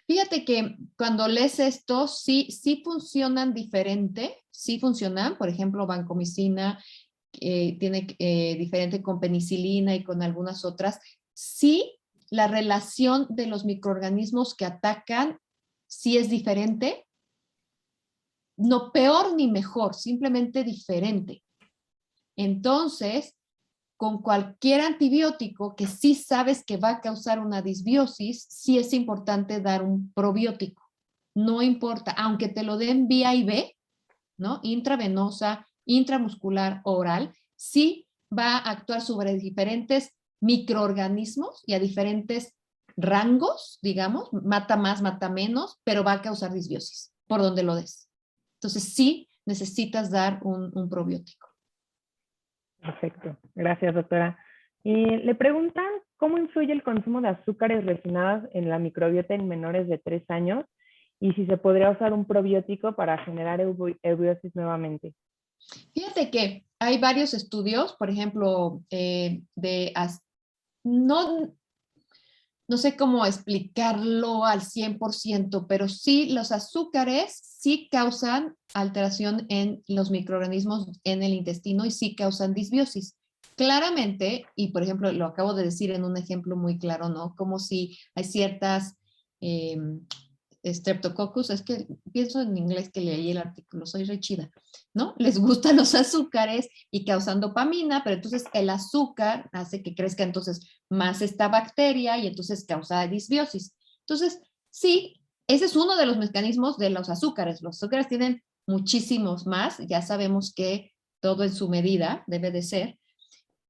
Fíjate que cuando lees esto, sí funcionan diferente, sí funcionan, por ejemplo, vancomicina tiene diferente con penicilina y con algunas otras. Sí, la relación de los microorganismos que atacan sí es diferente, no peor ni mejor, simplemente diferente. Entonces, con cualquier antibiótico que sí sabes que va a causar una disbiosis, sí es importante dar un probiótico. No importa, aunque te lo den vía IV, ¿no? Intravenosa, intramuscular, oral, sí va a actuar sobre diferentes microorganismos y a diferentes rangos, digamos, mata más, mata menos, pero va a causar disbiosis por donde lo des. Entonces sí necesitas dar un probiótico. Perfecto. Gracias, doctora. Y le preguntan cómo influye el consumo de azúcares refinadas en la microbiota en menores de 3 años y si se podría usar un probiótico para generar eubiosis nuevamente. Fíjate que hay varios estudios, por ejemplo, no, no sé cómo explicarlo al 100%, pero sí los azúcares sí causan alteración en los microorganismos en el intestino y sí causan disbiosis. Claramente, y por ejemplo, lo acabo de decir en un ejemplo muy claro, ¿no? Como si hay ciertas eh, Streptococcus, es que pienso en inglés que leí el artículo, soy rechida, ¿no? Les gustan los azúcares y causan dopamina, pero entonces el azúcar hace que crezca entonces más esta bacteria y entonces causa disbiosis. Entonces, sí, ese es uno de los mecanismos de los azúcares. Los azúcares tienen muchísimos más, ya sabemos que todo en su medida debe de ser.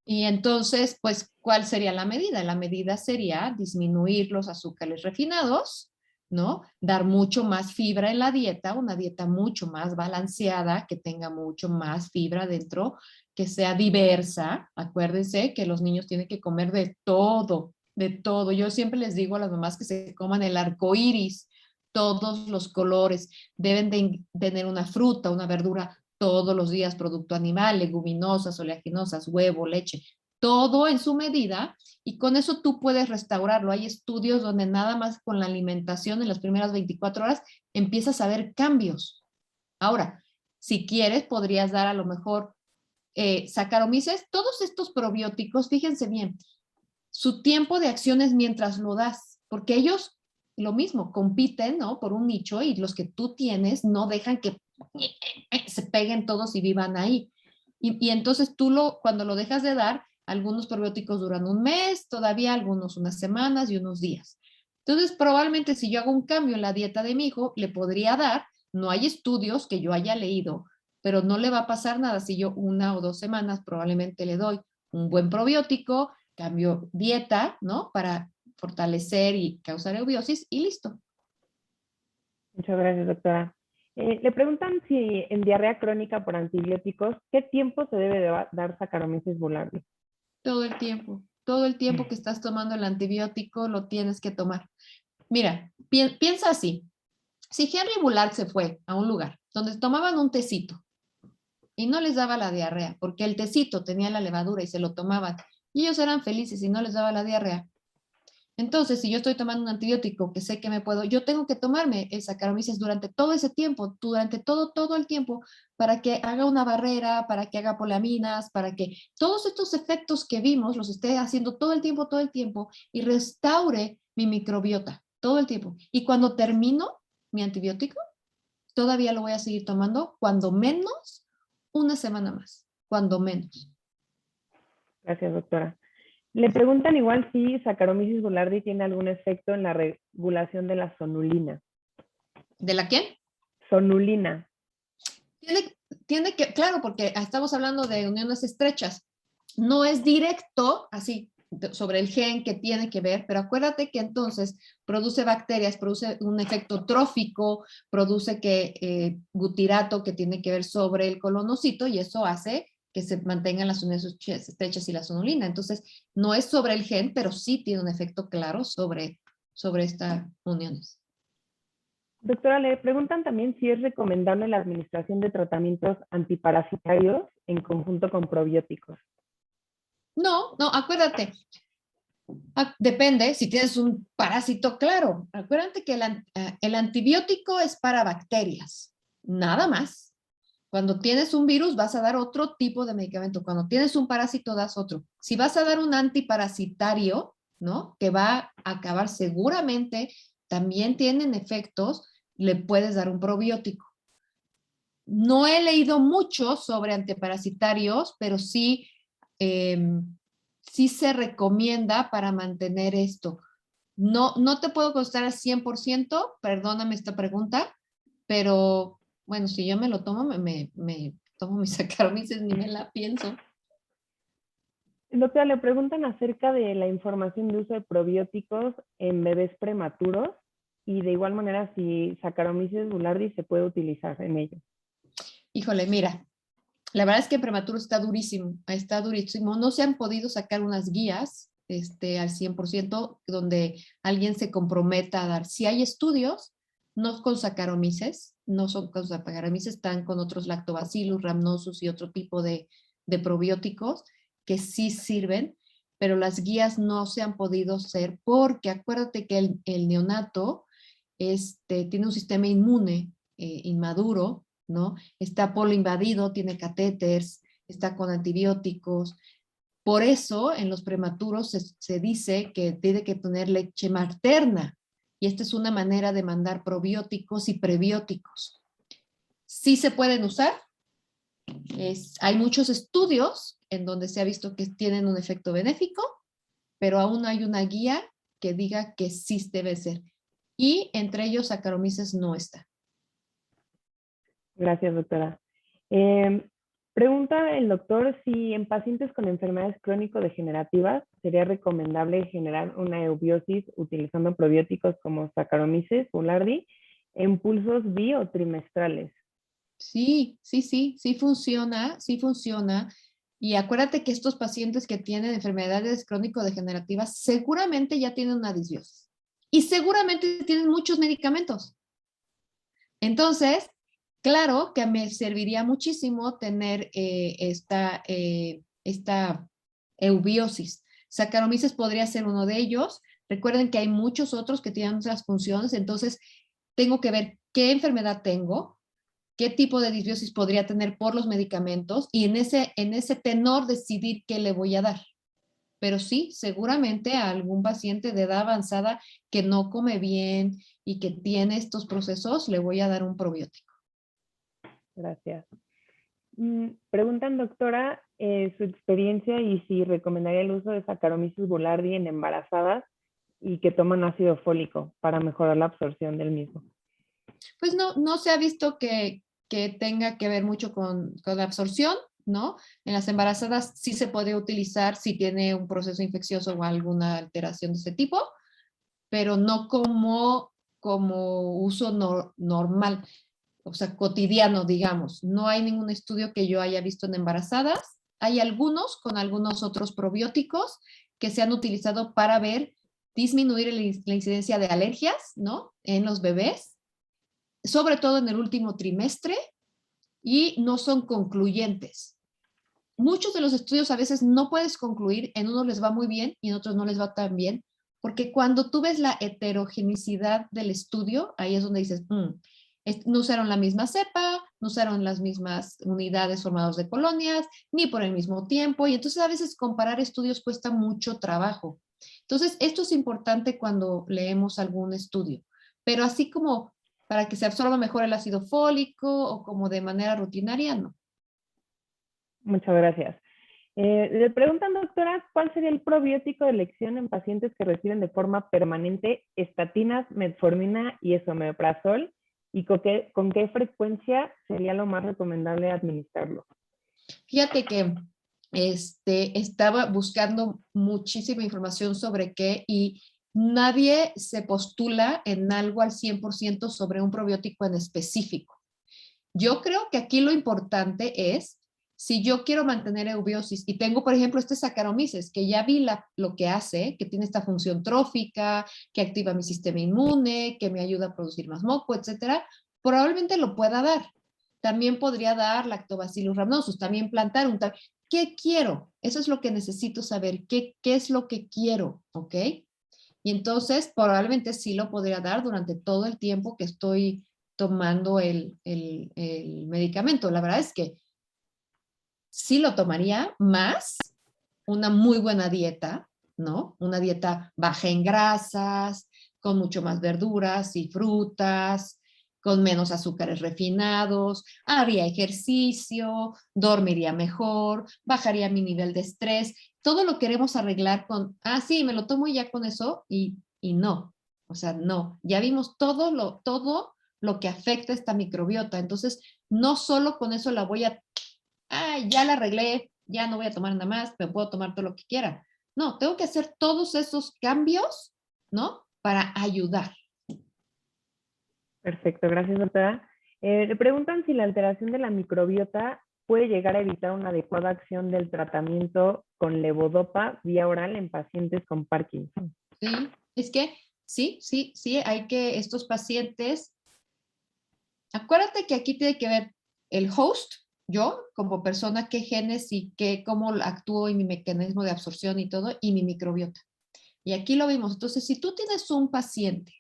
Y entonces, pues, ¿cuál sería la medida? La medida sería disminuir los azúcares refinados, ¿no? Dar mucho más fibra en la dieta, una dieta mucho más balanceada, que tenga mucho más fibra dentro, que sea diversa. Acuérdense que los niños tienen que comer de todo, de todo. Yo siempre les digo a las mamás que se coman el arco iris, todos los colores. Deben de tener una fruta, una verdura todos los días, producto animal, leguminosas, oleaginosas, huevo, leche, todo en su medida, y con eso tú puedes restaurarlo. Hay estudios donde nada más con la alimentación en las primeras 24 horas empiezas a ver cambios. Ahora, si quieres, podrías dar a lo mejor Saccharomyces, todos estos probióticos, fíjense bien, su tiempo de acción es mientras lo das, porque ellos lo mismo, compiten, ¿no? Por un nicho, y los que tú tienes no dejan que se peguen todos y vivan ahí. Y entonces cuando lo dejas de dar, algunos probióticos duran un mes, todavía algunos unas semanas y unos días. Entonces, probablemente si yo hago un cambio en la dieta de mi hijo, le podría dar, no hay estudios que yo haya leído, pero no le va a pasar nada si yo 1 o 2 semanas probablemente le doy un buen probiótico, cambio dieta, ¿no? Para fortalecer y causar eubiosis y listo. Muchas gracias, doctora. Le preguntan si en diarrea crónica por antibióticos, ¿qué tiempo se debe de dar Saccharomyces boulardii? Todo el tiempo que estás tomando el antibiótico lo tienes que tomar. Mira, piensa así. Si Henry Bullard se fue a un lugar donde tomaban un tecito y no les daba la diarrea, porque el tecito tenía la levadura y se lo tomaban, y ellos eran felices y no les daba la diarrea. Entonces, si yo estoy tomando un antibiótico que sé que yo tengo que tomarme el Saccharomyces durante todo ese tiempo, durante todo el tiempo, para que haga una barrera, para que haga poliaminas, para que todos estos efectos que vimos los esté haciendo todo el tiempo, y restaure mi microbiota todo el tiempo. Y cuando termino mi antibiótico, todavía lo voy a seguir tomando, cuando menos 1 semana más, cuando menos. Gracias, doctora. Le preguntan igual si Saccharomyces boulardii tiene algún efecto en la regulación de la sonulina. ¿De la quién? Sonulina. Tiene que, claro, porque estamos hablando de uniones estrechas. No es directo, así, sobre el gen que tiene que ver, pero acuérdate que entonces produce bacterias, produce un efecto trófico, produce butirato que tiene que ver sobre el colonocito, y eso hace que se mantengan las uniones estrechas y la sonulina. Entonces, no es sobre el gen, pero sí tiene un efecto claro sobre estas uniones. Doctora, le preguntan también si es recomendable la administración de tratamientos antiparasitarios en conjunto con probióticos. No, acuérdate, depende si tienes un parásito, claro. Acuérdate que el antibiótico es para bacterias, nada más. Cuando tienes un virus vas a dar otro tipo de medicamento. Cuando tienes un parásito das otro. Si vas a dar un antiparasitario, ¿no? Que va a acabar seguramente, también tienen efectos, le puedes dar un probiótico. No he leído mucho sobre antiparasitarios, pero sí, sí se recomienda para mantener esto. No te puedo contestar al 100%, perdóname esta pregunta, pero bueno, si yo me lo tomo, me tomo mi Saccharomyces, ni me la pienso. Doctora, le preguntan acerca de la información de uso de probióticos en bebés prematuros y de igual manera si Saccharomyces boulardii se puede utilizar en ellos. Híjole, mira, la verdad es que prematuro está durísimo. No se han podido sacar unas guías al 100% donde alguien se comprometa a dar. Si hay estudios, no con Saccharomyces, no son con Saccharomyces, están con otros lactobacillus, rhamnosus y otro tipo de probióticos que sí sirven, pero las guías no se han podido hacer porque acuérdate que el neonato tiene un sistema inmune inmaduro, ¿no? Está polo invadido, tiene catéteres, está con antibióticos. Por eso en los prematuros se dice que tiene que tener leche materna, y esta es una manera de mandar probióticos y prebióticos. Sí se pueden usar. Hay muchos estudios en donde se ha visto que tienen un efecto benéfico, pero aún no hay una guía que diga que sí debe ser. Y entre ellos Saccharomyces no está. Gracias, doctora. Pregunta el doctor si en pacientes con enfermedades crónico-degenerativas sería recomendable generar una eubiosis utilizando probióticos como Saccharomyces boulardii en pulsos bi o trimestrales. Sí, sí, sí, sí funciona, sí funciona. Y acuérdate que estos pacientes que tienen enfermedades crónico-degenerativas seguramente ya tienen una disbiosis y seguramente tienen muchos medicamentos. Entonces, claro que me serviría muchísimo tener esta eubiosis. Saccharomyces podría ser uno de ellos. Recuerden que hay muchos otros que tienen otras funciones, entonces tengo que ver qué enfermedad tengo, qué tipo de disbiosis podría tener por los medicamentos y en ese tenor decidir qué le voy a dar. Pero sí, seguramente a algún paciente de edad avanzada que no come bien y que tiene estos procesos, le voy a dar un probiótico. Gracias. Preguntan, doctora, su experiencia y si recomendaría el uso de Saccharomyces boulardii en embarazadas y que toman ácido fólico para mejorar la absorción del mismo. Pues no se ha visto que tenga que ver mucho con la absorción, ¿no? En las embarazadas sí se puede utilizar si tiene un proceso infeccioso o alguna alteración de ese tipo, pero no como uso normal, o sea, cotidiano, digamos. No hay ningún estudio que yo haya visto en embarazadas. Hay algunos con algunos otros probióticos que se han utilizado para ver disminuir la incidencia de alergias, ¿no? En los bebés, sobre todo en el último trimestre, y no son concluyentes. Muchos de los estudios a veces no puedes concluir, en unos les va muy bien y en otros no les va tan bien, porque cuando tú ves la heterogeneidad del estudio, ahí es donde dices, no usaron la misma cepa, no usaron las mismas unidades formadas de colonias, ni por el mismo tiempo, y entonces a veces comparar estudios cuesta mucho trabajo. Entonces, esto es importante cuando leemos algún estudio, pero así como para que se absorba mejor el ácido fólico o como de manera rutinaria, no. Muchas gracias. Le preguntan, doctora, ¿cuál sería el probiótico de elección en pacientes que reciben de forma permanente estatinas, metformina y esomeprazol? ¿Y con qué frecuencia sería lo más recomendable administrarlo? Fíjate que estaba buscando muchísima información sobre qué y nadie se postula en algo al 100% sobre un probiótico en específico. Yo creo que aquí lo importante es, si yo quiero mantener eubiosis y tengo, por ejemplo, este Saccharomyces, que ya vi lo que hace, que tiene esta función trófica, que activa mi sistema inmune, que me ayuda a producir más moco, etcétera, probablemente lo pueda dar. También podría dar Lactobacillus rhamnosus, también plantar un... ¿Qué quiero? Eso es lo que necesito saber. ¿Qué es lo que quiero? ¿Ok? Y entonces probablemente sí lo podría dar durante todo el tiempo que estoy tomando el medicamento. La verdad es que sí lo tomaría más una muy buena dieta, ¿no? Una dieta baja en grasas, con mucho más verduras y frutas, con menos azúcares refinados, haría ejercicio, dormiría mejor, bajaría mi nivel de estrés. Todo lo queremos arreglar con, sí, me lo tomo ya con eso y no. O sea, no. Ya vimos todo lo que afecta esta microbiota. Entonces, no solo con eso la voy a ya la arreglé, ya no voy a tomar nada más, me puedo tomar todo lo que quiera. No, tengo que hacer todos esos cambios, ¿no? Para ayudar. Perfecto, gracias, doctora. Le preguntan si la alteración de la microbiota puede llegar a evitar una adecuada acción del tratamiento con levodopa vía oral en pacientes con Parkinson. Sí, es que sí, hay que estos pacientes, acuérdate que aquí tiene que ver el host, yo como persona, qué genes y cómo actúo en mi mecanismo de absorción y todo, y mi microbiota. Y aquí lo vimos. Entonces, si tú tienes un paciente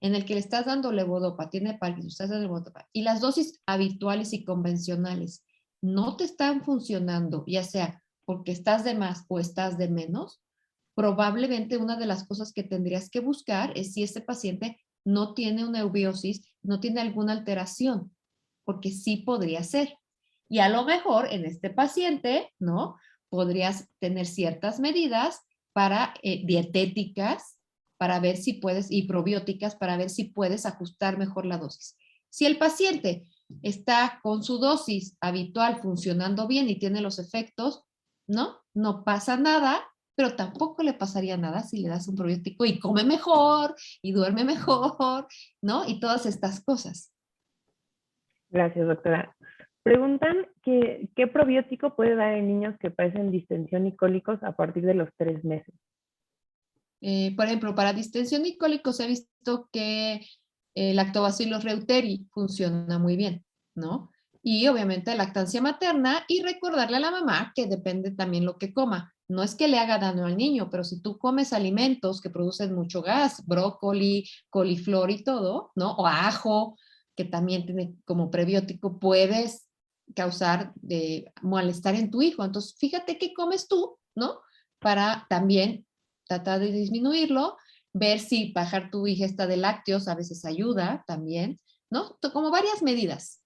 en el que le estás dando levodopa, tiene Parkinson, estás dando levodopa, y las dosis habituales y convencionales no te están funcionando, ya sea porque estás de más o estás de menos, probablemente una de las cosas que tendrías que buscar es si ese paciente no tiene una eubiosis, no tiene alguna alteración, porque sí podría ser. Y a lo mejor en este paciente, ¿no? Podrías tener ciertas medidas para dietéticas, para ver si puedes, y probióticas, para ver si puedes ajustar mejor la dosis. Si el paciente está con su dosis habitual funcionando bien y tiene los efectos, ¿no? No pasa nada, pero tampoco le pasaría nada si le das un probiótico y come mejor y duerme mejor, ¿no? Y todas estas cosas. Gracias, doctora. Preguntan que, ¿qué probiótico puede dar en niños que padecen distensión y cólicos a partir de los 3 meses? Por ejemplo, para distensión y cólicos he visto que Lactobacillus reuteri funciona muy bien, ¿no? Y obviamente lactancia materna y recordarle a la mamá que depende también lo que coma. No es que le haga daño al niño, pero si tú comes alimentos que producen mucho gas, brócoli, coliflor y todo, ¿no? O ajo, que también tiene como prebiótico, puedes causar malestar en tu hijo. Entonces, fíjate qué comes tú, ¿no? Para también tratar de disminuirlo, ver si bajar tu ingesta de lácteos a veces ayuda también, ¿no? Como varias medidas.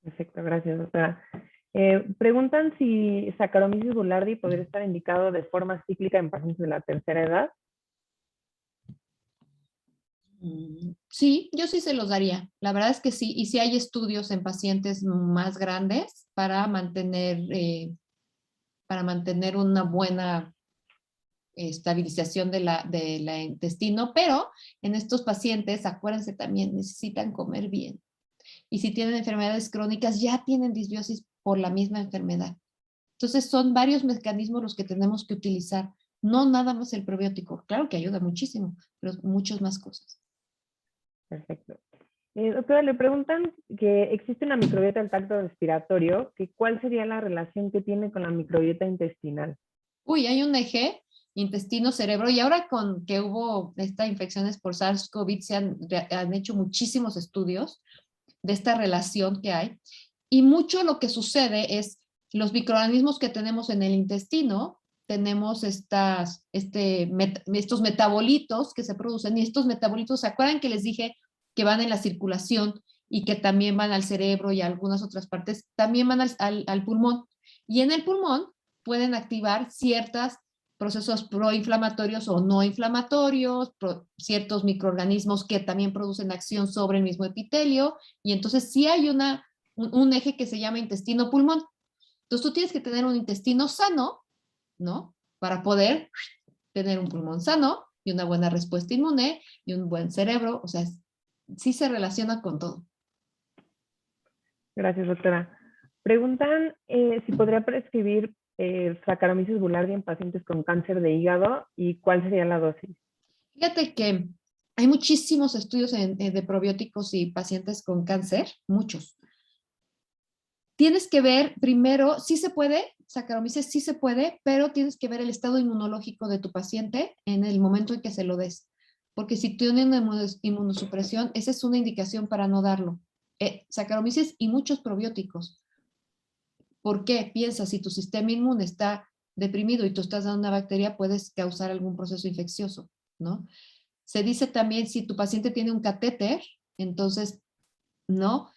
Perfecto, gracias, doctora. Preguntan si Saccharomyces boulardii podría estar indicado de forma cíclica en pacientes de la tercera edad. Sí, yo sí se los daría. La verdad es que sí. Y sí hay estudios en pacientes más grandes para mantener una buena estabilización de la intestino, pero en estos pacientes, acuérdense también, necesitan comer bien. Y si tienen enfermedades crónicas, ya tienen disbiosis por la misma enfermedad. Entonces, son varios mecanismos los que tenemos que utilizar, no nada más el probiótico. Claro que ayuda muchísimo, pero muchas más cosas. Perfecto. Doctora, le preguntan que existe una microbiota del tracto respiratorio, que ¿cuál sería la relación que tiene con la microbiota intestinal? Uy, hay un eje intestino-cerebro y ahora con que hubo estas infecciones por SARS-CoV han hecho muchísimos estudios de esta relación que hay y mucho lo que sucede es los microorganismos que tenemos en el intestino, tenemos estos metabolitos que se producen y estos metabolitos, ¿se acuerdan que les dije que van en la circulación y que también van al cerebro y a algunas otras partes? También van al pulmón y en el pulmón pueden activar ciertos procesos proinflamatorios o no inflamatorios, ciertos microorganismos que también producen acción sobre el mismo epitelio, y entonces sí hay un eje que se llama intestino-pulmón. Entonces tú tienes que tener un intestino sano, ¿no? Para poder tener un pulmón sano y una buena respuesta inmune y un buen cerebro, o sea, sí se relaciona con todo. Gracias, doctora. Preguntan si podría prescribir Saccharomyces boulardii en pacientes con cáncer de hígado y cuál sería la dosis. Fíjate que hay muchísimos estudios de probióticos y pacientes con cáncer, muchos. Tienes que ver primero, sí se puede, Saccharomyces sí se puede, pero tienes que ver el estado inmunológico de tu paciente en el momento en que se lo des. Porque si tiene una inmunosupresión, esa es una indicación para no darlo. Saccharomyces y muchos probióticos. ¿Por qué? Piensa, si tu sistema inmune está deprimido y tú estás dando una bacteria, puedes causar algún proceso infeccioso, ¿no? Se dice también si tu paciente tiene un catéter, entonces, ¿no?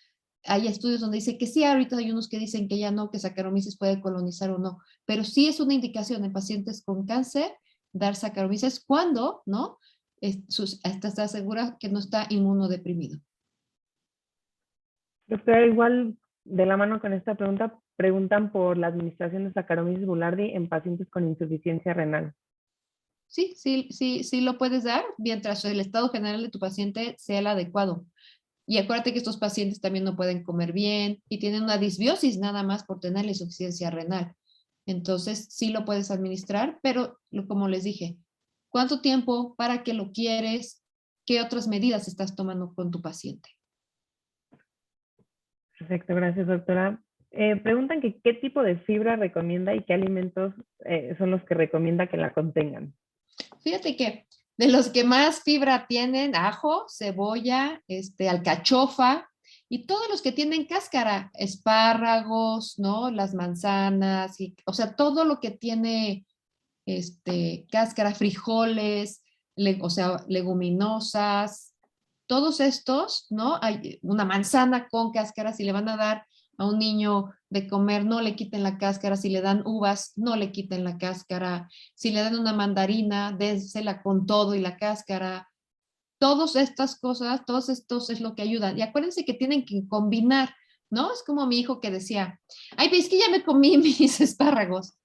Hay estudios donde dice que sí, ahorita hay unos que dicen que ya no, que Saccharomyces puede colonizar o no, pero sí es una indicación en pacientes con cáncer dar Saccharomyces cuando, ¿no? Está segura que no está inmunodeprimido. Doctora, igual de la mano con esta pregunta, preguntan por la administración de Saccharomyces boulardii en pacientes con insuficiencia renal. Sí lo puedes dar mientras el estado general de tu paciente sea el adecuado. Y acuérdate que estos pacientes también no pueden comer bien y tienen una disbiosis nada más por tener la insuficiencia renal. Entonces, sí lo puedes administrar, pero como les dije, ¿cuánto tiempo? ¿Para qué lo quieres? ¿Qué otras medidas estás tomando con tu paciente? Perfecto, gracias, doctora. Preguntan que qué tipo de fibra recomienda y qué alimentos son los que recomienda que la contengan. Fíjate que de los que más fibra tienen, ajo, cebolla, alcachofa y todos los que tienen cáscara, espárragos, ¿no? Las manzanas, o sea, todo lo que tiene cáscara, frijoles, o sea, leguminosas, todos estos, ¿no? Hay una manzana con cáscara, si le van a dar a un niño de comer, no le quiten la cáscara, si le dan uvas, no le quiten la cáscara, si le dan una mandarina, désela con todo y la cáscara, todas estas cosas, todos estos es lo que ayudan. Y acuérdense que tienen que combinar, ¿no? Es como mi hijo que decía, ay, pues es que ya me comí mis espárragos.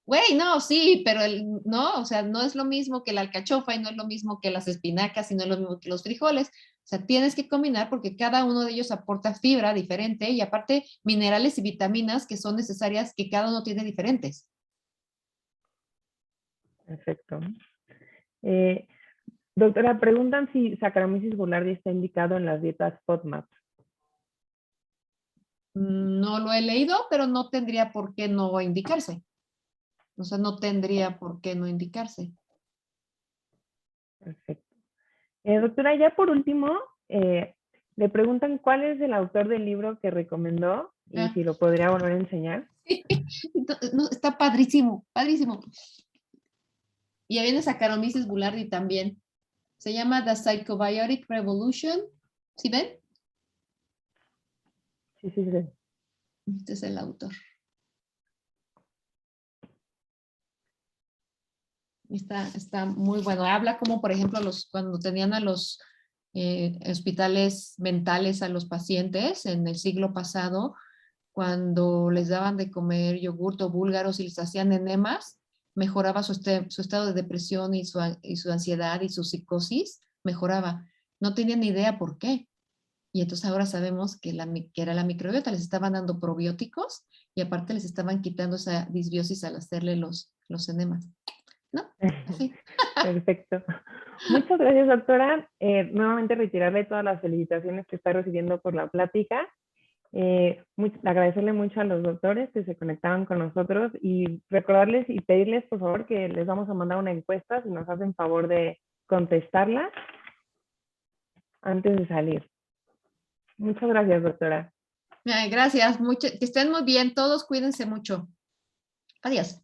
Güey, no, sí, pero no, o sea, no es lo mismo que la alcachofa y no es lo mismo que las espinacas y no es lo mismo que los frijoles. O sea, tienes que combinar porque cada uno de ellos aporta fibra diferente y aparte minerales y vitaminas que son necesarias que cada uno tiene diferentes. Perfecto. Doctora, preguntan si Saccharomyces boulardii está indicado en las dietas FODMAP. No lo he leído, pero no tendría por qué no indicarse. O sea, no tendría por qué no indicarse. Perfecto. Doctora, ya por último, le preguntan cuál es el autor del libro que recomendó y Ah, si lo podría volver a enseñar. no, está padrísimo, padrísimo. Y ya viene Saccharomyces boulardii también. Se llama The Psychobiotic Revolution. ¿Sí ven? Sí, sí, sí. Este es el autor. Está muy bueno. Habla como, por ejemplo, cuando tenían a los hospitales mentales a los pacientes en el siglo pasado, cuando les daban de comer yogurt o búlgaros y les hacían enemas, mejoraba su estado de depresión y su ansiedad y su psicosis, mejoraba. No tenían ni idea por qué. Y entonces ahora sabemos que era la microbiota, les estaban dando probióticos y aparte les estaban quitando esa disbiosis al hacerle los enemas. ¿No? Así. Perfecto. Muchas gracias, doctora. Nuevamente reiterarle todas las felicitaciones que está recibiendo por la plática. Agradecerle mucho a los doctores que se conectaban con nosotros y recordarles y pedirles, por favor, que les vamos a mandar una encuesta si nos hacen favor de contestarla antes de salir. Muchas gracias, doctora. Ay, gracias, que estén muy bien, todos cuídense mucho. Adiós.